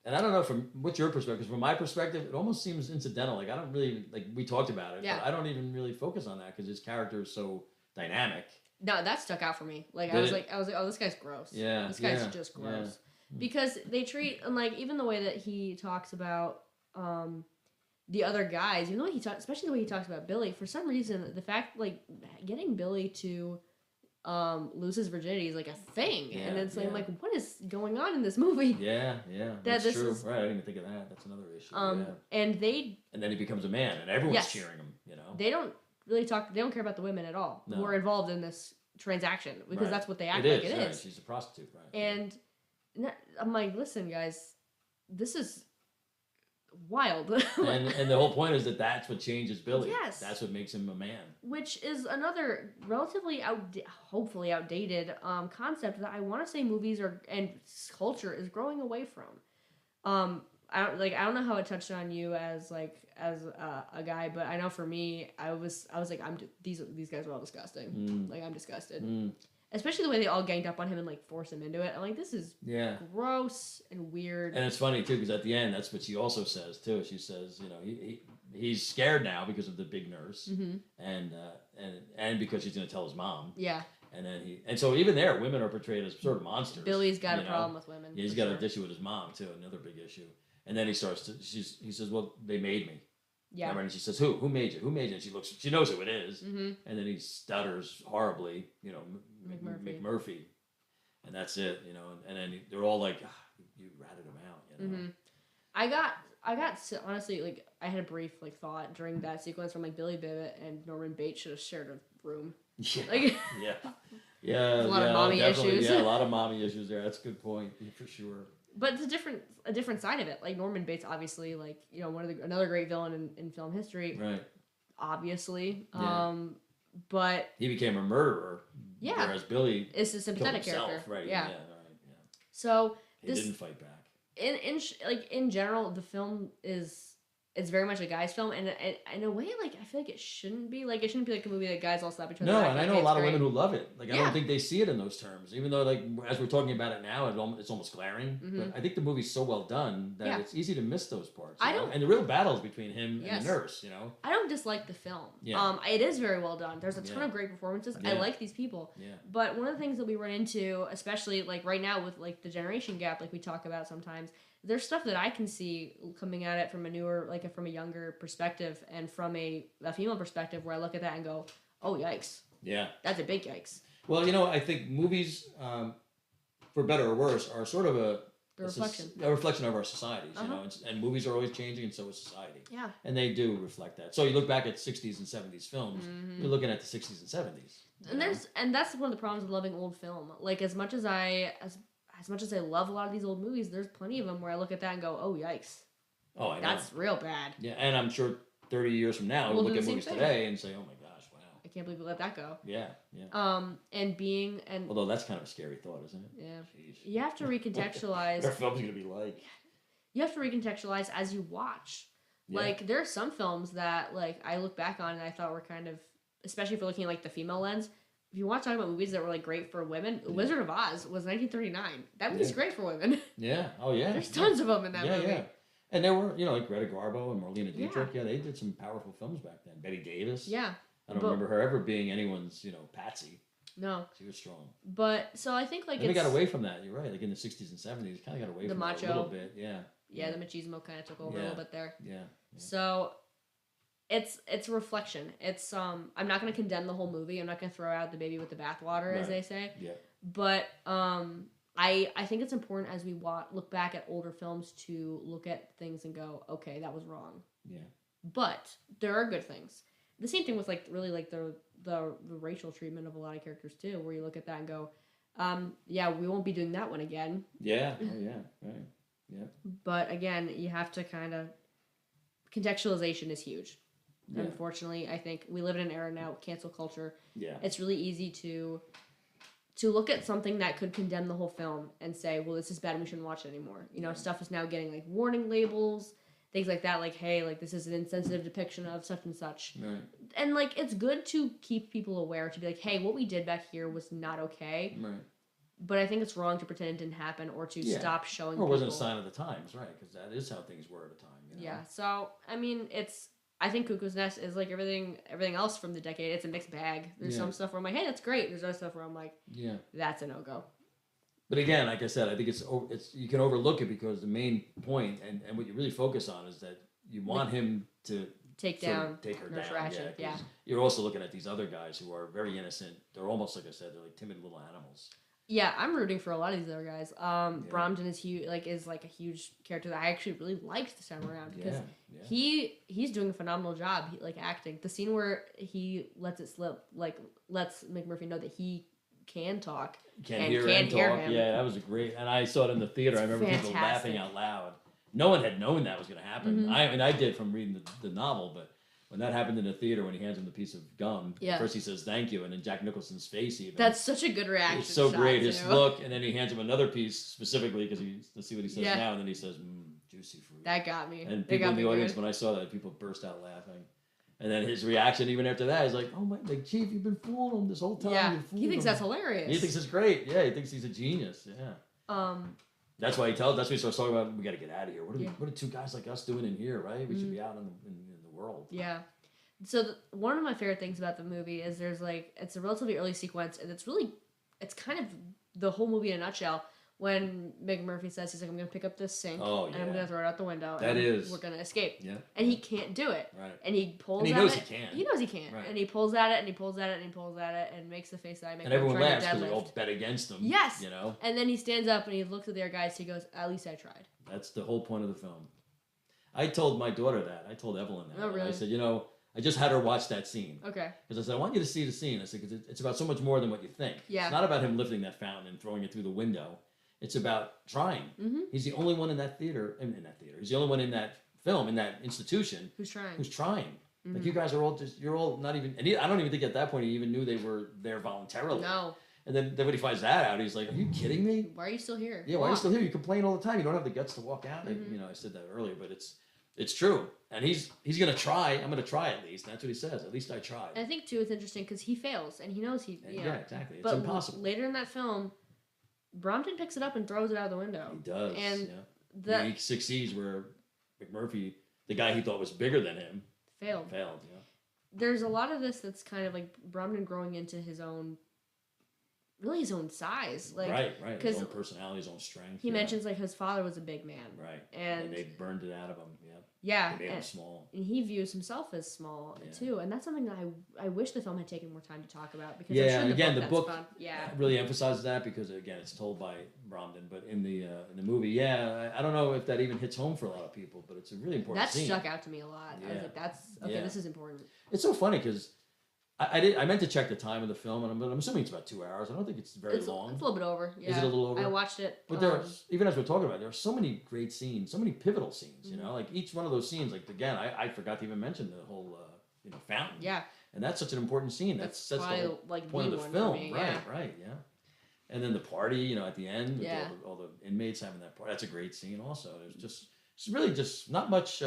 And I don't know what's your perspective. From my perspective, it almost seems incidental. Like, I don't really, we talked about it, but I don't even really focus on that because his character is so dynamic. No, that stuck out for me. Like, I was like, oh, this guy's gross. Yeah. This guy's just gross. Yeah. Because they treat, and like, even the way that he talks about the other guys, even though especially the way he talks about Billy, for some reason, the fact, like, getting Billy to lose his virginity is like a thing, and it's like, what is going on in this movie? Yeah, that's true. Right, I didn't even think of that. That's another issue. And then he becomes a man, and everyone's cheering him. They don't really talk. They don't care about the women at all who are involved in this transaction because that's what they act like. It is. She's a prostitute, right? And I'm like, listen, guys, this is wild. and the whole point is that's what changes Billy. Yes. That's what makes him a man. Which is another relatively hopefully outdated concept that I want to say movies and culture is growing away from. I don't know how it touched on you as a guy, but I know for me, I was like, these guys are all disgusting. Like, I'm disgusted. especially the way they all ganged up on him and like forced him into it. I'm like, this is gross and weird. And it's funny too because at the end, that's what she also says too. She says, he's scared now because of the big nurse, and because he's going to tell his mom. Yeah. And so even there, women are portrayed as sort of monsters. Billy's got a problem with women. Yeah, he's got an issue with his mom too, another big issue. And then he says, well, they made me. Yeah. Remember? And she says, who made you? Who made you? And she knows who it is. Mm-hmm. And then he stutters horribly, McMurphy. And that's it, and then they're all like, you ratted him out, Mm-hmm. I got honestly, like, I had a brief thought during that sequence from Billy Bibbit and Norman Bates should have shared a room. Yeah. A lot of mommy issues. Yeah, a lot of mommy issues there. That's a good point, for sure. But it's a different side of it. Like Norman Bates, obviously, another great villain in film history. Right. Obviously. Yeah. But he became a murderer. Yeah. Whereas Billy is a sympathetic character. Right. Yeah. Yeah. So he didn't fight back. In general, the film it's very much a guy's film, and in a way, I feel like it shouldn't be like a movie that guys all slap each other. No, and I know a lot of women who love it. I don't think they see it in those terms, even though as we're talking about it now, it's almost glaring. Mm-hmm. But I think the movie's so well done that it's easy to miss those parts. And the real battles between him and the nurse. I don't dislike the film. Yeah. It is very well done. There's a ton of great performances. Yeah. I like these people. Yeah. But one of the things that we run into, especially right now with the generation gap, we talk about sometimes. There's stuff that I can see coming at it from a newer, from a younger perspective, and from a female perspective, where I look at that and go, "Oh, yikes!" Yeah, that's a big yikes. Well, I think movies, for better or worse, are sort of a reflection of our societies. And movies are always changing, and so is society. Yeah, and they do reflect that. So you look back at '60s and '70s films, you're looking at the '60s and '70s. And that's one of the problems with loving old film. As much as I love a lot of these old movies, there's plenty of them where I look at that and go, "Oh, yikes! Oh, I know. That's real bad." Yeah, and I'm sure 30 years from now, we'll look at movies today and say, "Oh my gosh, wow! I can't believe we let that go." Yeah, yeah. And although that's kind of a scary thought, isn't it? Yeah. Jeez. You have to recontextualize. What our film's gonna be like. You have to recontextualize as you watch. Yeah. There are some films that I look back on and I thought were kind of, especially if you're looking at the female lens. If you want to talk about movies that were great for women, Wizard of Oz was 1939. That movie's great for women. Yeah. Oh yeah. There's tons of them in that movie. Yeah. And there were, Greta Garbo and Marlene Dietrich. Yeah, they did some powerful films back then. Betty Davis. Yeah. I don't remember her ever being anyone's, patsy. No. She was strong. But so I think we got away from that. You're right. In the 60s and 70s, kind of got away from macho. That a little bit. Yeah. Yeah, the machismo kind of took over a little bit there. Yeah. So it's a reflection. It's I'm not going to condemn the whole movie. I'm not going to throw out the baby with the bathwater, as they say. Yeah. But I think it's important as we look back at older films to look at things and go, okay, that was wrong. Yeah. But there are good things. The same thing with the racial treatment of a lot of characters too, where you look at that and go, yeah, we won't be doing that one again. Yeah. Oh yeah. Right. Yeah. But again, you have to kind of contextualization is huge. Yeah. Unfortunately, I think we live in an era now with cancel culture. Yeah. It's really easy to look at something that could condemn the whole film and say, well, this is bad and we shouldn't watch it anymore. Stuff is now getting warning labels, things like that, hey, this is an insensitive depiction of such and such. Right. And it's good to keep people aware, to be hey, what we did back here was not okay. Right. But I think it's wrong to pretend it didn't happen or to stop showing. Or it wasn't a sign of the times, right? Because that is how things were at a time. Yeah. So I mean, I think Cuckoo's Nest is everything else from the decade. It's a mixed bag. There's some stuff where I'm hey, that's great. There's other stuff where I'm that's a no-go. But again, like I said, I think it's you can overlook it because the main point and what you really focus on is that you want him to take her down. Ratchet. Yeah. You're also looking at these other guys who are very innocent. They're almost, like I said, they're timid little animals. Yeah, I'm rooting for a lot of these other guys. Bromden is huge, is a huge character that I actually really liked this time around because he's doing a phenomenal job, acting. The scene where he lets it slip, lets McMurphy know that he can talk and hear him. Yeah, that was great. And I saw it in the theater. I remember people laughing out loud. No one had known that was going to happen. Mm-hmm. I did from reading the novel, but when that happened in the theater, when he hands him the piece of gum, first he says thank you, and then Jack Nicholson's face even. That's such a good reaction. It's so great, his look, and then he hands him another piece specifically because let's see what he says now, and then he says, juicy fruit. That got me. And people in the audience, when I saw that, people burst out laughing. And then his reaction even after that is like, oh my, like, Chief, you've been fooling him this whole time. Yeah, he thinks him. that's hilarious. He thinks it's great. Yeah, he thinks he's a genius. Yeah. That's why that's what he starts talking about. We got to get out of here. What are two guys like us doing in here, right? We should be out in the world. Yeah. So one of my favorite things about the movie is there's like, it's a relatively early sequence, and it's kind of the whole movie in a nutshell. When McMurphy says, he's like, I'm going to pick up this sink, and I'm going to throw it out the window, we're going to escape. Yeah. And he can't do it. Right. And he pulls at it. He knows he can. He knows he can. Right. And he pulls at it, and he pulls at it, and he pulls at it, and makes the face that I make. And everyone laughs because they all bet against him. Yes. You know? And then he stands up, and he looks at the other guys, he goes, at least I tried. That's the whole point of the film. I told my daughter that. I told Evelyn that. Oh, really? I said, I just had her watch that scene. Okay. Because I said, I want you to see the scene. I said, because it's about so much more than what you think. Yeah. It's not about him lifting that fountain and throwing it through the window. It's about trying. Mm-hmm. He's the only one in that theater. He's the only one in that film, in that institution. Who's trying. Mm-hmm. Like, you guys are all you're all not even, and I don't even think at that point he even knew they were there voluntarily. No. And then when he finds that out, he's like, are you kidding me? Why are you still here? Yeah, why are you still here? You complain all the time. You don't have the guts to walk out. Mm-hmm. I said that earlier, but it's true. And he's going to try. I'm going to try at least. That's what he says. At least I tried. And I think, too, it's interesting because he fails, and he knows Yeah, exactly. It's but impossible. Later in that film, Brompton picks it up and throws it out the window. He does. And he succeeds where McMurphy, the guy he thought was bigger than him, failed. Yeah. There's a lot of this that's kind of like Brompton growing into his own size. Like, right. His own personality, his own strength. He mentions, like, his father was a big man. Right. And they burned it out of him. Yeah. They made him small. And he views himself as small, too. And that's something that I wish the film had taken more time to talk about. Because I'm sure the book really emphasizes that because, again, it's told by Brompton. But in the movie, I don't know if that even hits home for a lot of people, but it's a really important scene. That stuck out to me a lot. I was like, this is important. It's so funny because I meant to check the time of the film, but I'm assuming it's about 2 hours. I don't think it's very long. It's a little bit over. Yeah. Is it a little over? I watched it. But even as we're talking about it, there are so many great scenes, so many pivotal scenes. Mm-hmm. Like each one of those scenes. Like, again, I forgot to even mention the whole fountain. Yeah. And that's such an important scene. That's the whole point of the film. Me, right. Yeah. And then the party, at the end, with yeah. all the inmates having that party. That's a great scene. Also, it's really just not much.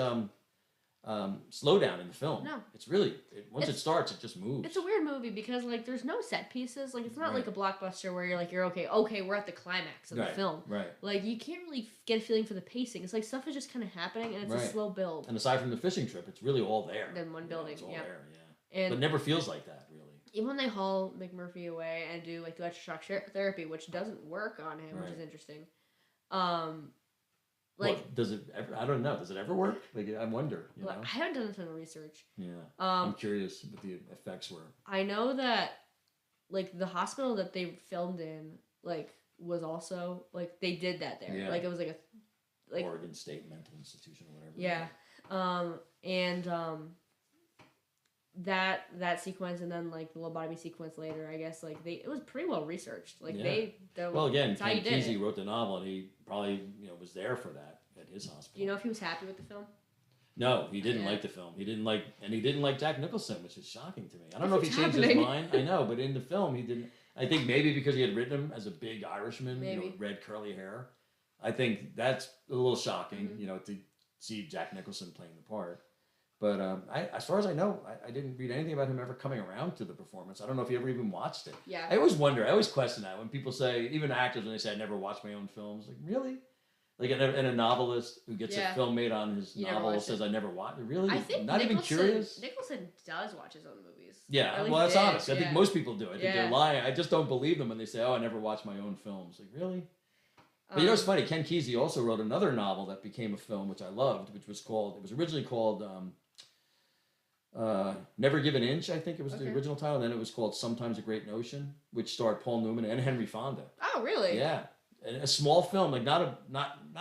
Slow down in the film. No. It's really, once it starts, it just moves. It's a weird movie because, like, there's no set pieces. Like, it's not like a blockbuster where you're okay, we're at the climax of the film. Right. Like, you can't really get a feeling for the pacing. It's like stuff is just kind of happening and it's a slow build. And aside from the fishing trip, it's really all there. In one building, it's all there, And but it never feels like that, really. Even when they haul McMurphy away and do, like, the electroshock therapy, which doesn't work on him, which is interesting. Like, does it ever? I don't know. Does it ever work? Like, I wonder. I haven't done a ton of research. Yeah. I'm curious what the effects were. I know that, like, the hospital that they filmed in, like, was also like they did that there. Yeah. Like, it was like a Oregon State Mental Institution or whatever. Yeah. That sequence and then, like, the lobotomy sequence later, I guess, like, it was pretty well researched. Like, well, again, Ken Kesey wrote the novel, and he probably was there for that at his hospital. Do you know if he was happy with the film? No, he didn't like the film. He didn't like Jack Nicholson, which is shocking to me. I don't know if he changed his mind. I know, but in the film he didn't. I think maybe because he had written him as a big Irishman, with red curly hair. I think that's a little shocking, to see Jack Nicholson playing the part. But as far as I know, I didn't read anything about him ever coming around to the performance. I don't know if he ever even watched it. Yeah. I always wonder. I always question that when people say, even actors, when they say, I never watched my own films. Like, really? Like, and a novelist who gets a film made on his novel says, I never watched it. Really? I think Not even curious? Nicholson does watch his own movies. Yeah, well, that's honest. I think most people do. I think they're lying. I just don't believe them when they say, I never watched my own films. Like, really? But what's funny? Ken Kesey also wrote another novel that became a film, which I loved, which was originally called Never Give an Inch, I think it was the original title. And then it was called Sometimes a Great Notion, which starred Paul Newman and Henry Fonda. Oh, really? Yeah. And a small film, like not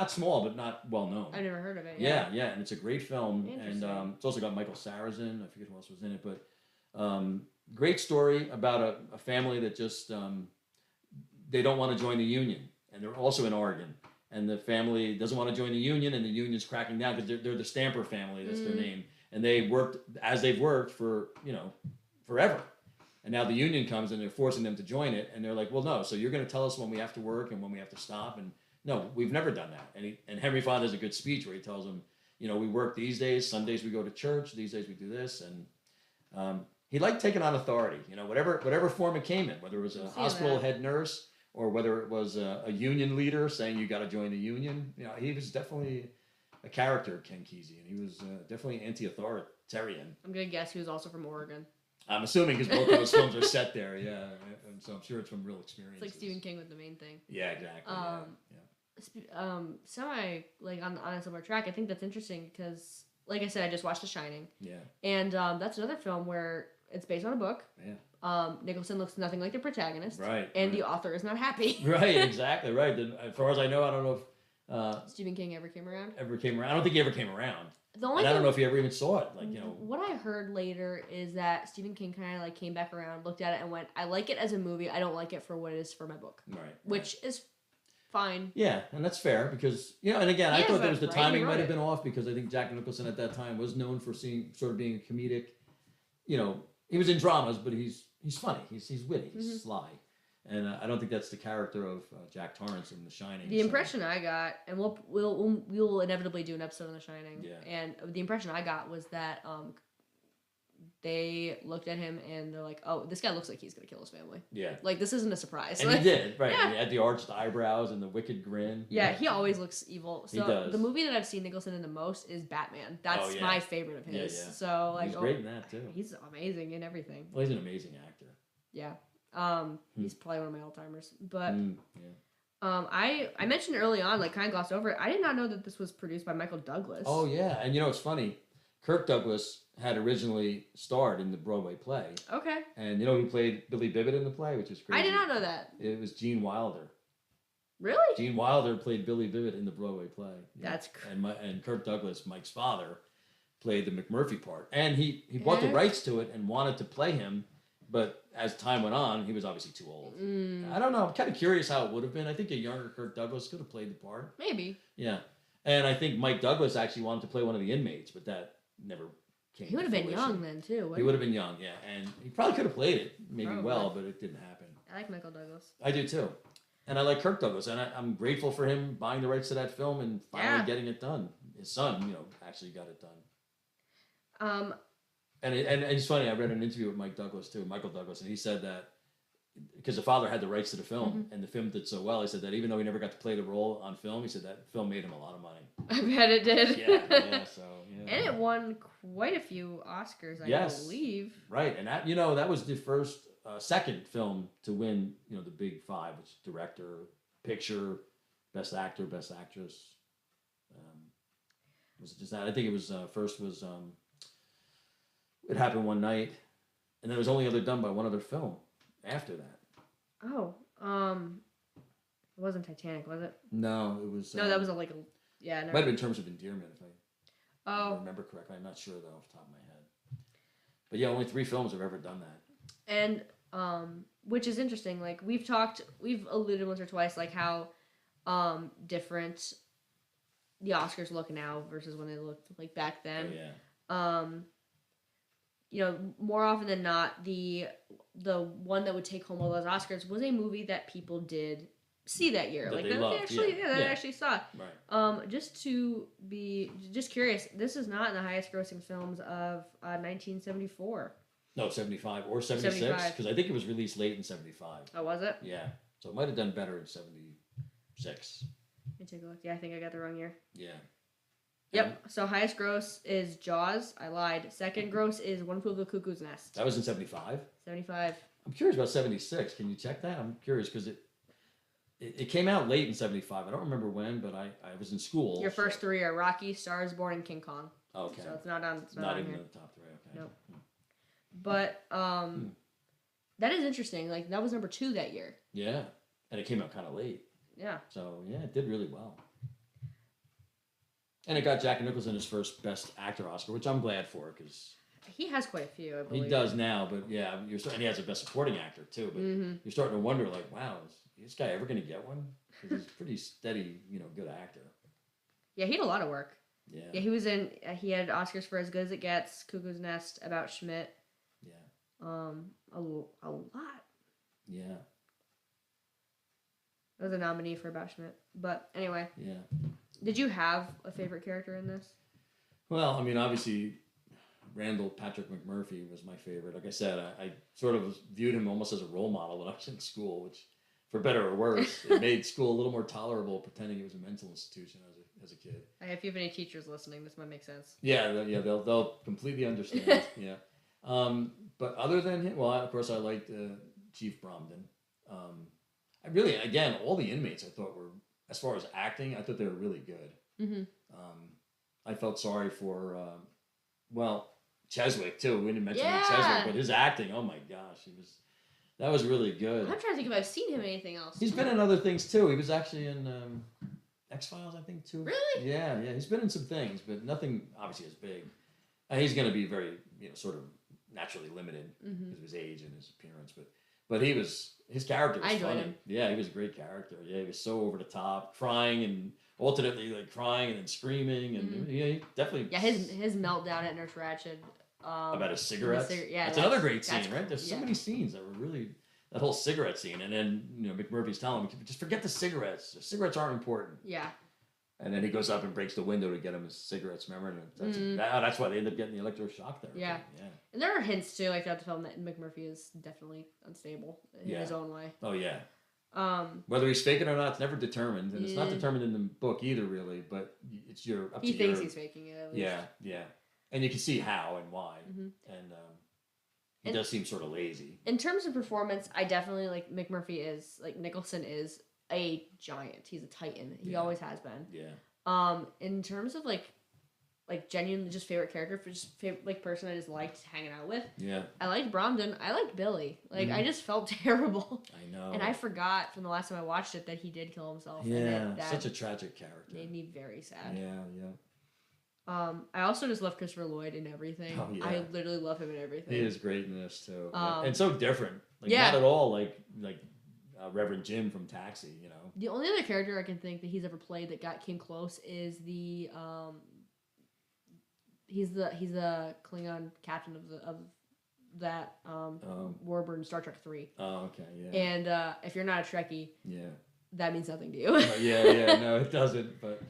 small, but not well known. I've never heard of it. Yeah, and it's a great film. And it's also got Michael Sarrazin. I forget who else was in it, but great story about a family that just they don't want to join the union. And they're also in Oregon. And the family doesn't want to join the union, and the union's cracking down because they're the Stamper family. That's their name. And they've worked for, forever. And now the union comes and they're forcing them to join it. And they're like, well, no, so you're going to tell us when we have to work and when we have to stop. And no, we've never done that. And Henry Fonda has a good speech where he tells them, we work these days. Sundays we go to church. These days we do this. And He liked taking on authority, you know, whatever form it came in, whether it was a hospital head nurse or whether it was a union leader saying you got to join the union. You know, he was definitely a character, Ken Kesey, and he was definitely anti-authoritarian. I'm gonna guess he was also from Oregon. I'm assuming because both of those films are set there, yeah, and so I'm sure it's from real experience. It's like Stephen King with the main thing. Yeah, exactly. Like on a similar track, I think that's interesting because, like I said, I just watched The Shining. Yeah. And that's another film where it's based on a book. Yeah. Nicholson looks nothing like the protagonist. Right. And the author is not happy. Right. Exactly. Right. As far as I know, I don't know if Stephen King ever came around. I don't think he ever came around. I don't know if he ever even saw it. Like, you know. What I heard later is that Stephen King kind of like came back around, looked at it, and went, "I like it as a movie. I don't like it for what it is for my book." Right. Which is fine. Yeah, and that's fair because, you know, and again, I thought there was the timing might have been off because I think Jack Nicholson at that time was known for sort of being a comedic, you know, he was in dramas, but he's funny, he's witty, he's sly, and I don't think that's the character of Jack Torrance in The Shining. The impression I got, and we'll inevitably do an episode on The Shining, and the impression I got was that they looked at him and they're like, "Oh, this guy looks like he's gonna kill his family." Yeah. Like, this isn't a surprise. And he did, right? Yeah. He had the arched eyebrows and the wicked grin. Yeah, he always looks evil. So he does. The movie that I've seen Nicholson in the most is Batman. That's my favorite of his. Yeah, yeah. So like, he's great in that too. He's amazing in everything. Well, he's an amazing actor. Yeah. He's probably one of my all-timers. But yeah. I mentioned early on, like, kind of glossed over it. I did not know that this was produced by Michael Douglas. Oh yeah, and you know it's funny. Kirk Douglas had originally starred in the Broadway play. Okay. And you know he played Billy Bibbit in the play, which is crazy. I did not know that. It was Gene Wilder. Really? Gene Wilder played Billy Bibbit in the Broadway play. That's crazy. And Kirk Douglas, Mike's father, played the McMurphy part. And he bought the rights to it and wanted to play him, but as time went on, he was obviously too old. I don't know. I'm kind of curious how it would have been. I think a younger Kirk Douglas could have played the part. Maybe. Yeah. And I think Mike Douglas actually wanted to play one of the inmates, but that never came. He would have been young then too. He would have been young, yeah, and he probably could have played it well, but it didn't happen. I like Michael Douglas. I do too, and I like Kirk Douglas, and I'm grateful for him buying the rights to that film and finally getting it done. His son, you know, actually got it done. And it's funny. I read an interview with Michael Douglas, and he said that because the father had the rights to the film, and the film did so well, he said that even though he never got to play the role on film, he said that film made him a lot of money. I bet it did. Yeah. And it won quite a few Oscars, I believe. Right, and that that was the second film to win, you know, the big five, which is director, picture, best actor, best actress. Was it just that? I think it was first was It Happened One Night, and then it was only done by one other film after that. Oh, it wasn't Titanic, was it? No, it was. No, that was Never. Might have been Terms of Endearment, if I remember correctly. I'm not sure though, off the top of my head. But yeah, only 3 films have ever done that. And which is interesting. Like we've alluded once or twice, like how different the Oscars look now versus when they looked like back then. Oh, yeah. You know, more often than not, the one that would take home all those Oscars was a movie that people did see that year, that they actually saw. Right. Just curious. This is not in the highest grossing films of 1974. No, 75 or 76, because I think it was released late in 75. Oh, was it? Yeah, so it might have done better in 76. Let me take a look. Yeah, I think I got the wrong year. Yeah. Yep. So highest gross is Jaws. I lied. Second gross is One Flew Over the Cuckoo's Nest. That was in 75? 75. I'm curious about 76. Can you check that? I'm curious because it came out late in 75. I don't remember when, but I was in school. Your first 3 are Rocky, Stars Born, and King Kong. Okay. So it's not on. It's not on even here. in the top 3. Okay. Nope. But that is interesting. Like that was number 2 that year. Yeah, and it came out kind of late. Yeah. So yeah, it did really well. And it got Jack Nicholson his first Best Actor Oscar, which I'm glad for because he has quite a few. I believe he does now. But yeah, and he has a Best Supporting Actor too. But you're starting to wonder, like, wow, is this guy ever going to get one? Because he's a pretty steady, good actor. Yeah, he had a lot of work. Yeah. Yeah, he was in. He had Oscars for As Good as It Gets, Cuckoo's Nest, About Schmidt. Yeah. A lot. Yeah. I was a nominee for About Schmidt, but anyway. Yeah. Did you have a favorite character in this? Well, I mean, obviously, Randall Patrick McMurphy was my favorite. Like I said, I sort of viewed him almost as a role model when I was in school, which, for better or worse, it made school a little more tolerable, pretending it was a mental institution as a kid. If you have any teachers listening, this might make sense. Yeah, they'll completely understand. Yeah. But other than him, well, of course, I liked Chief Bromden. I really, again, all the inmates I thought were, as far as acting, I thought they were really good. Mm-hmm. I felt sorry for, Cheswick too. We didn't mention Cheswick, but his acting, oh my gosh, that was really good. I'm trying to think if I've seen him in anything else. He's been in other things too. He was actually in X-Files, I think, too. Really? Yeah. He's been in some things, but nothing obviously as big. He's going to be very, sort of naturally limited because of his age and his appearance, but his character was funny. Him. Yeah, he was a great character. Yeah, he was so over the top, crying and alternately like crying and then screaming, and he definitely. Yeah, his meltdown at Nurse Ratched. About his cigarettes. That's another great scene, right? There's so many scenes that were really that whole cigarette scene, and then McMurphy's telling him, just forget the cigarettes. The cigarettes aren't important. Yeah. And then he goes up and breaks the window to get him his cigarettes. Remember? That's why they end up getting the electroshock therapy. Yeah. And there are hints too, like throughout the film, that McMurphy is definitely unstable in his own way. Oh yeah. Whether he's faking it or not, it's never determined, and it's not determined in the book either, really. But it's He thinks he's faking it. At least. Yeah. And you can see how and why, and he does seem sort of lazy. In terms of performance, I definitely like McMurphy is like Nicholson is a giant. He's a titan. He always has been. Yeah. In terms of like genuinely just favorite character, for just favorite like person I just liked hanging out with. Yeah. I liked Bromden. I liked Billy. Like I just felt terrible. I know. And I forgot from the last time I watched it that he did kill himself. Yeah. And that such a tragic character. Made me very sad. Yeah. I also just love Christopher Lloyd in everything. Oh, yeah. I literally love him in everything. He is great in this too, and so different. Like not at all like Reverend Jim from Taxi. The only other character I can think that he's ever played that came close is the he's the Klingon captain of that warbird in Star Trek 3. Oh, okay, yeah. And if you're not a Trekkie, that means nothing to you. No, it doesn't, but.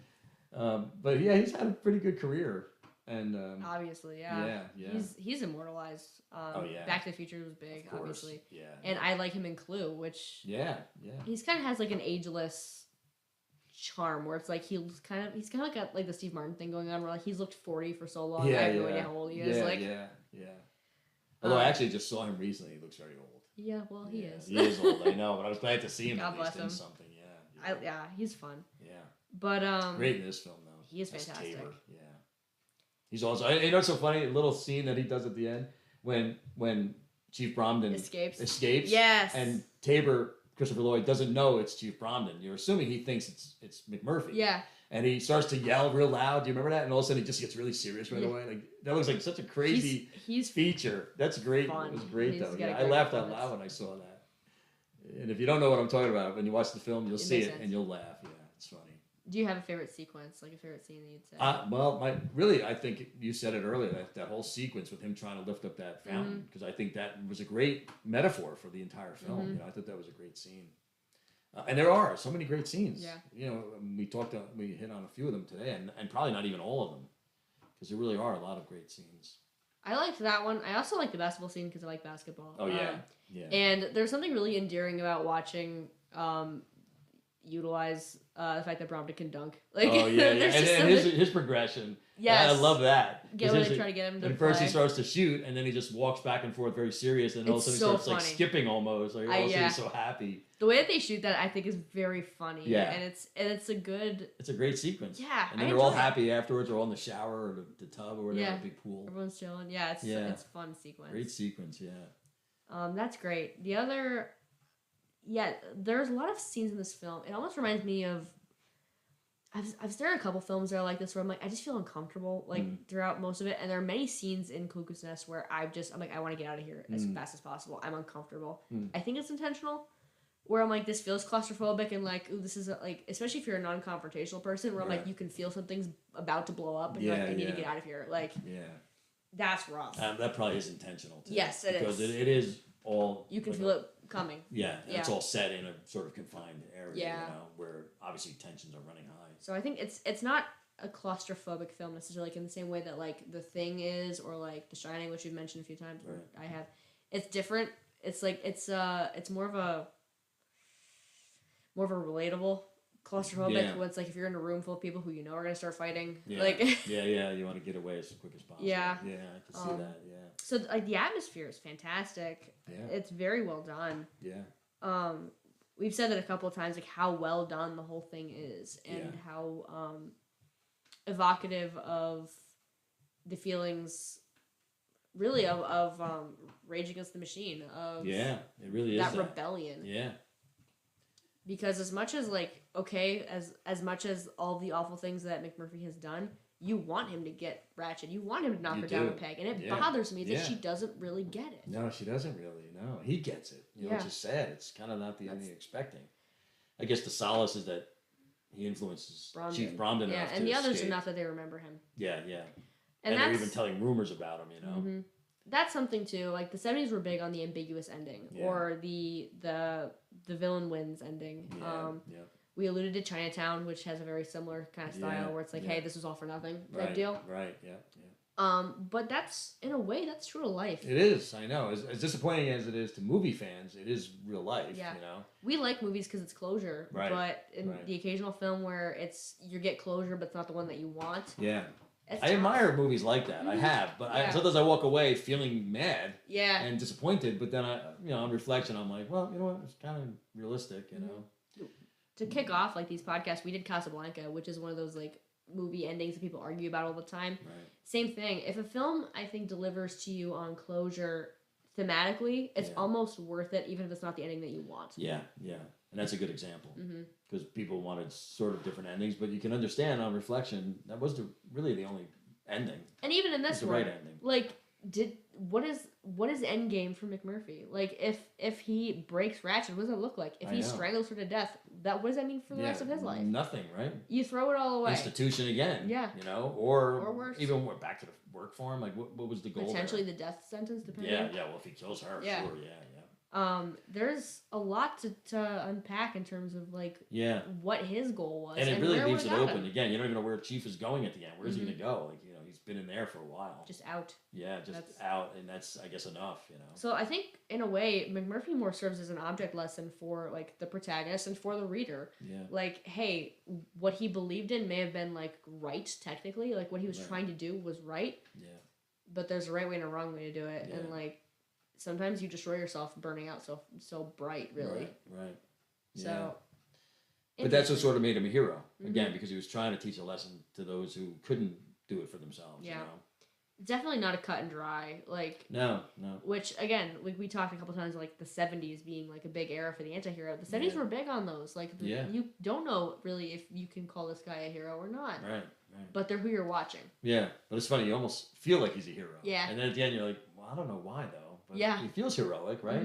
But yeah, he's had a pretty good career, and obviously, yeah. He's immortalized. Back to the Future was big, obviously. Yeah. And I like him in Clue, which he's kind of has like an ageless charm where it's like he's kind of got like the Steve Martin thing going on where like he's looked 40 for so long. I have no idea how old he is. Yeah. Although I actually just saw him recently, he looks very old. Yeah, well, he is. He is old, I know, but I was glad to see him God at least bless him. in something. Yeah. He's fun. Yeah. But great in this film though. He is fantastic. Tabor. Yeah. He's also what's so funny, a little scene that he does at the end when Chief Bromden escapes. Yes. And Tabor, Christopher Lloyd, doesn't know it's Chief Bromden. You're assuming he thinks it's McMurphy. Yeah. And he starts to yell real loud. Do you remember that? And all of a sudden he just gets really serious right away. Like that looks like such a crazy feature. That's great. Fun. It was great though. Yeah, I laughed out loud when I saw that. And if you don't know what I'm talking about, when you watch the film, you'll see it and you'll laugh. Yeah, it's funny. Do you have a favorite sequence, like a favorite scene that you'd say? I think you said it earlier, that whole sequence with him trying to lift up that fountain, because I think that was a great metaphor for the entire film. I thought that was a great scene. And there are so many great scenes. Yeah. We hit on a few of them today, and probably not even all of them, because there really are a lot of great scenes. I liked that one. I also like the basketball scene because I like basketball. Oh, yeah. And there's something really endearing about watching utilize the fact that Bromden can dunk. Like, and his progression. Yes. I love that. When they try to get him to first he starts to shoot, and then he just walks back and forth very serious, and all of a sudden he starts like skipping almost. Like, all of a sudden he's so happy. The way that they shoot that, I think, is very funny. Yeah. And it's a good... It's a great sequence. Yeah. And then they're all happy afterwards. They're all in the shower or the tub or whatever, the big pool. Everyone's chilling. Yeah, it's a fun sequence. Great sequence, yeah. That's great. The other... Yeah, there's a lot of scenes in this film. It almost reminds me of... I've stared at a couple films that are like this where I'm like, I just feel uncomfortable throughout most of it. And there are many scenes in Cuckoo's Nest where I'm like, I want to get out of here as fast as possible. I'm uncomfortable. I think it's intentional. Where I'm like, this feels claustrophobic and like, ooh, this is like, especially if you're a non-confrontational person, where I'm like, you can feel something's about to blow up and you're like, I need to get out of here. Like, that's rough. That probably is intentional too. Yes, it is. Because it is all... You can feel it coming. Yeah, it's all set in a sort of confined area, where obviously tensions are running high. So I think it's not a claustrophobic film necessarily, like in the same way that like The Thing is, or like The Shining, which you've mentioned a few times. Right. I have. It's different. It's like it's more of a relatable claustrophobic. Where it's like if you're in a room full of people who you know are gonna start fighting. Yeah. Like you want to get away as quick as possible. Yeah. Yeah, I can see that. Yeah. So like the atmosphere is fantastic. Yeah. It's very well done. Yeah. We've said it a couple of times, like how well done the whole thing is, and how evocative of the feelings, really, of Rage Against the Machine. Of it really is that rebellion. Yeah. Because as much as like as much as all the awful things that McMurphy has done, you want him to get Ratchet. You want him to knock her down a peg, and it bothers me that she doesn't really get it. No, she doesn't really. No, he gets it. You know, it's just sad. It's kind of not the ending you're expecting. I guess the solace is that he influences Chief Bromden enough and the others enough that they remember him. Yeah. And they're even telling rumors about him, you know. Mm-hmm. That's something too. Like the 70s were big on the ambiguous ending, or the villain wins ending. We alluded to Chinatown, which has a very similar kind of style, where it's like, hey, this was all for nothing type deal. Right. Yeah. But that's, in a way, that's true to life. It is. I know. As disappointing as it is to movie fans, it is real life. Yeah. You know. We like movies because it's closure. Right. But in the occasional film where you get closure, but it's not the one that you want. Yeah. I admire movies like that. I have, but sometimes I walk away feeling mad. Yeah. And disappointed. But then on reflection, I'm like, well, you know what? It's kind of realistic. You know. To kick off like these podcasts, we did Casablanca, which is one of those like movie endings that people argue about all the time. Right. Same thing. If a film, I think, delivers to you on closure thematically, it's almost worth it, even if it's not the ending that you want. Yeah. And that's a good example. Because people wanted sort of different endings, but you can understand on reflection, that was really the only ending. And even in this one, the right ending. Like, what is Endgame for McMurphy? Like, if he breaks Ratchet, what does that look like? If he strangles her to death, what does that mean for the rest of his life? Nothing, right? You throw it all away. Institution again. Yeah. You know, or worse. Even back to the work for him. Like, what was the goal? Potentially the death sentence, depending. Yeah. Well, if he kills her, sure. Yeah. There's a lot to unpack in terms of like what his goal was, and it really leaves it open. Again, you don't even know where Chief is going at the end. Where's he gonna go? Like, you know, he's been in there for a while. Just out. Yeah, out, and that's, I guess, enough. You know. So I think in a way, McMurphy more serves as an object lesson for like the protagonist and for the reader. Yeah. Like, hey, what he believed in may have been like right technically, like what he was trying to do was right. Yeah. But there's a right way and a wrong way to do it, and like. Sometimes you destroy yourself burning out so bright, really. Right. Yeah. So. But that's what sort of made him a hero, again, because he was trying to teach a lesson to those who couldn't do it for themselves. Yeah. You know? Definitely not a cut and dry. Like. No. Which, again, we talked a couple times, like, the 70s being, like, a big era for the anti-hero. The 70s were big on those. Like, you don't know, really, if you can call this guy a hero or not. Right. But they're who you're watching. Yeah. But it's funny. You almost feel like he's a hero. Yeah. And then at the end, you're like, well, I don't know why, though. But he feels heroic, right?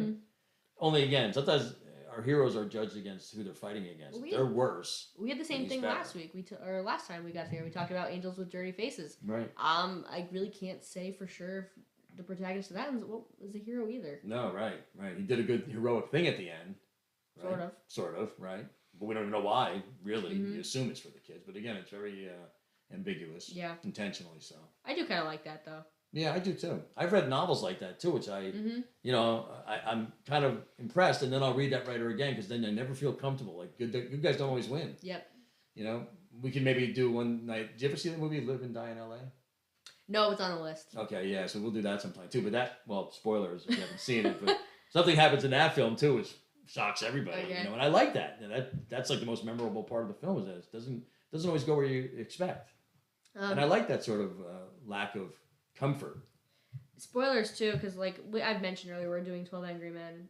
Only, again, sometimes our heroes are judged against who they're fighting against. They're worse. We had the same thing last week. Or last time we got here, we talked about Angels with Dirty Faces. Right. I really can't say for sure if the protagonist of that was a hero either. No, right. He did a good heroic thing at the end. Right? Sort of, right? But we don't even know why, really. You assume it's for the kids. But again, it's very ambiguous. Yeah. Intentionally so. I do kind of like that, though. Yeah, I do too. I've read novels like that too, which I'm kind of impressed, and then I'll read that writer again because then I never feel comfortable. Like good guys don't always win. Yep. You know, we can maybe do one night. Did you ever see the movie Live and Die in L.A.? No, it's on the list. Okay, yeah, so we'll do that sometime too. But spoilers if you haven't seen it, but something happens in that film too, which shocks everybody. Okay. You know, and I like that. That's like the most memorable part of the film is that it doesn't always go where you expect, and I like that sort of lack of comfort. Spoilers too, because like I've mentioned earlier, we're doing 12 Angry Men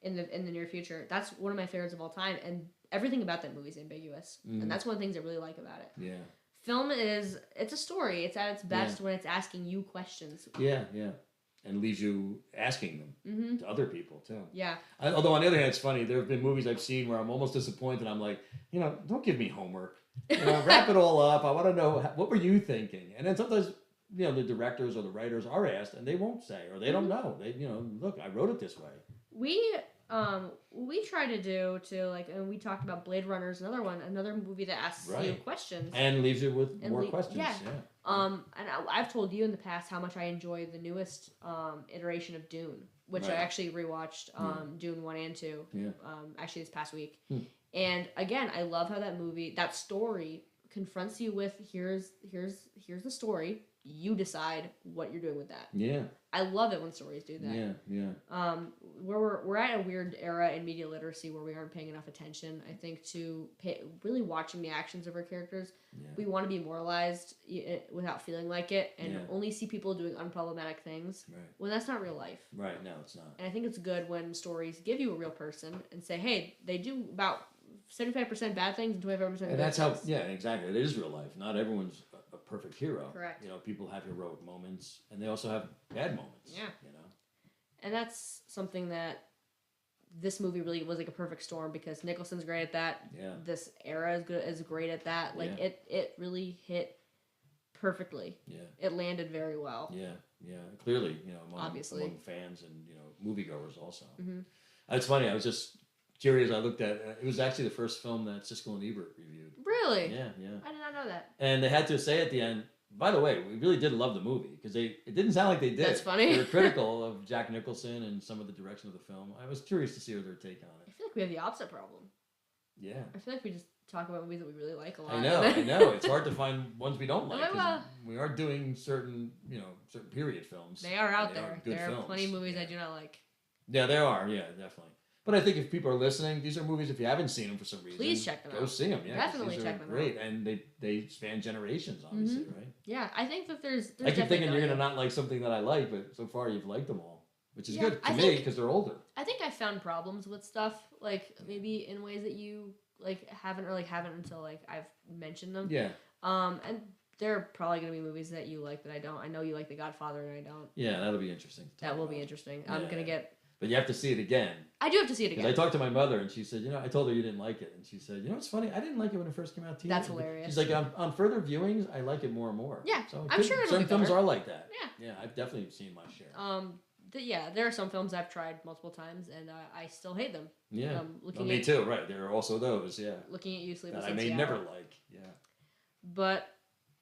in the near future. That's one of my favorites of all time, and everything about that movie is ambiguous, and that's one of the things I really like about it. Yeah, film it's a story. It's at its best when it's asking you questions. Yeah, and leaves you asking them to other people too. Yeah. Although on the other hand, it's funny. There have been movies I've seen where I'm almost disappointed. I'm like, don't give me homework. Wrap it all up. I want to know what were you thinking, and then sometimes. The directors or the writers are asked, and they won't say, or they don't know. They, look, I wrote it this way. we try to do too, like, and we talked about Blade Runner is another movie that asks you questions and leaves you with more questions. Yeah. And I've told you in the past how much I enjoy the newest iteration of Dune, which I actually rewatched Dune 1 and 2. Yeah. Actually this past week. And again, I love how that story confronts you with here's the story. You decide what you're doing with that. Yeah. I love it when stories do that. Yeah. We're at a weird era in media literacy where we aren't paying enough attention, I think, to really watching the actions of our characters. Yeah. We want to be moralized without feeling like it, and only see people doing unproblematic things when that's not real life. Right, no, it's not. And I think it's good when stories give you a real person and say, hey, they do about 75% bad things and 25% good things. And that's how, exactly. It is real life. Not everyone's a perfect hero. Correct. You know, people have heroic moments, and they also have bad moments. Yeah. You know? And that's something that this movie really was like a perfect storm because Nicholson's great at that. Yeah. This era is great at that. Like, it really hit perfectly. Yeah. It landed very well. Yeah, yeah. Clearly, you know, among fans and, you know, moviegoers also. Mm-hmm. It's funny, I was just curious, I looked at it was actually the first film that Siskel and Ebert reviewed. Really? Yeah. I did not know that. And they had to say at the end, by the way, we really did love the movie because it didn't sound like they did. That's funny. They were critical of Jack Nicholson and some of the direction of the film. I was curious to see their take on it. I feel like we have the opposite problem. Yeah. I feel like we just talk about movies that we really like a lot. I know. It's hard to find ones we don't like. We are doing certain period films. They are out there. There are plenty of movies I do not like. Yeah, there are. Yeah, definitely. But I think if people are listening, these are movies, if you haven't seen them for some reason, please check them out. Go see them. Yeah, definitely check them out. Great, and they span generations, obviously, right? Yeah, I think that there's I keep thinking you're going to not like something that I like, but so far you've liked them all, which is good to me because they're older. I think I found problems with stuff, like maybe in ways that you haven't until I've mentioned them. Yeah. And there are probably going to be movies that you like that I don't. I know you like The Godfather and I don't. Yeah, that'll be interesting. That will be interesting. I'm going to get... But you have to see it again. I do have to see it again. I talked to my mother, and she said, I told her you didn't like it. And she said, it's funny, I didn't like it when it first came out TV. That's hilarious. She's like, on further viewings, I like it more and more. Yeah, so I'm sure certain films are like that. Yeah. Yeah, I've definitely seen my share. There are some films I've tried multiple times, and I still hate them. Yeah, me too, right. There are also those, Looking at You, Sleepless in Seattle. I may never like, But...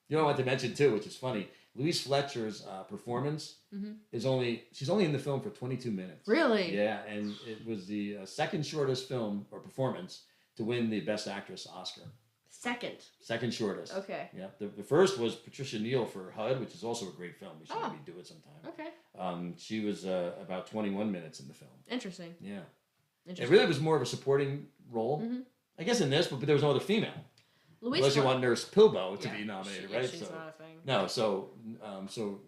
You know what I want to mention, too, which is funny. Louise Fletcher's performance she's only in the film for 22 minutes. Really? Yeah, and it was the second shortest film or performance to win the Best Actress Oscar. Second shortest. Okay. Yeah. The first was Patricia Neal for HUD, which is also a great film. We should maybe do it sometime. Okay. She was about 21 minutes in the film. Interesting. Yeah. It really was more of a supporting role. Mm-hmm. I guess in this, but there was no other female. Unless you want Nurse Pilbo to be nominated, right? She's not a thing. No, so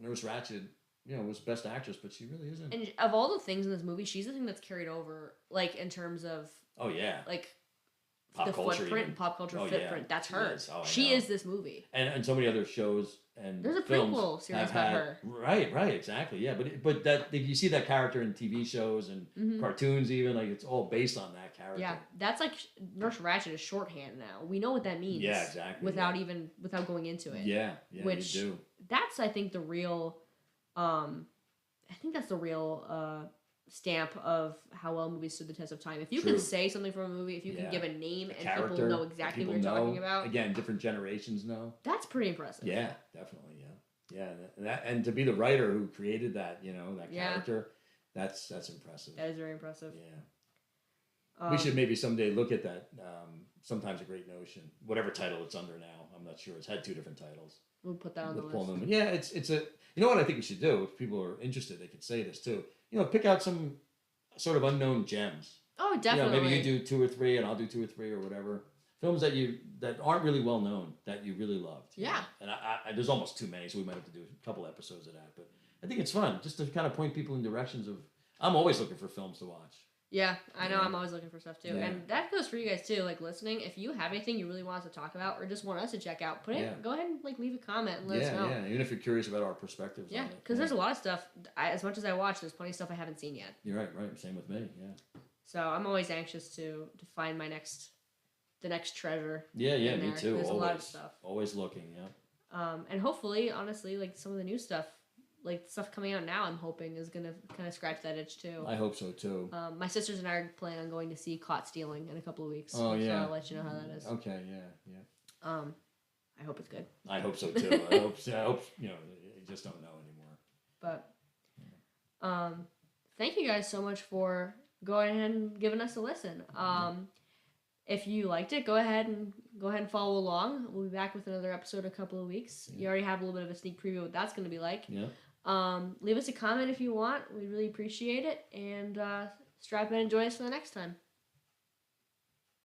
Nurse Ratched, was Best Actress, but she really isn't. And of all the things in this movie, she's the thing that's carried over, in terms of... Oh, yeah. Pop culture footprint. That's her. She is this movie. And so many other shows and there's a prequel series about her. Right, exactly. Yeah, but that if you see that character in TV shows and cartoons even, it's all based on that character. Yeah, that's Nurse Ratched is shorthand now. We know what that means. Yeah, exactly. Without going into it. Yeah, which you do. That's I think the real stamp of how well movies stood the test of time. If you can say something from a movie, if you can give a name and people know exactly what you're talking about. Again, different generations know. That's pretty impressive. Yeah, definitely. Yeah, and to be the writer who created that, that character, that's impressive. That is very impressive. Yeah. We should maybe someday look at that. Sometimes a Great Notion, whatever title it's under now. I'm not sure. It's had 2 different titles. We'll put that on the list. Paul Newman. Yeah, it's a. You know what I think we should do? If people are interested, they could say this too. Pick out some sort of unknown gems. Oh, definitely. Maybe you do 2 or 3, and I'll do 2 or 3 or whatever. Films that aren't really well known that you really loved. Yeah. And I there's almost too many, so we might have to do a couple episodes of that. But I think it's fun just to kind of point people in directions of. I'm always looking for films to watch. Yeah, I know. I'm always looking for stuff too, and that goes for you guys too. Listening, if you have anything you really want us to talk about, or just want us to check out, go ahead and leave a comment and let us know. Yeah, even if you're curious about our perspectives. Yeah, because there's a lot of stuff. As much as I watch, there's plenty of stuff I haven't seen yet. You're right. Same with me. Yeah. So I'm always anxious to find the next treasure. Yeah, me too. There's a lot of stuff. Always looking. Yeah. And hopefully, honestly, some of the new stuff. like stuff coming out now, I'm hoping is gonna kind of scratch that itch too. I hope so too. My sisters and I are planning on going to see Caught Stealing in a couple of weeks. Oh yeah. So I'll let you know how that is. Okay. Yeah. I hope it's good. I hope so too. I hope you just don't know anymore. But thank you guys so much for going ahead and giving us a listen. If you liked it, go ahead and follow along. We'll be back with another episode in a couple of weeks. Yeah. You already have a little bit of a sneak preview of what that's going to be like. Yeah. Leave us a comment if you want. We'd really appreciate it. And strap in and join us for the next time.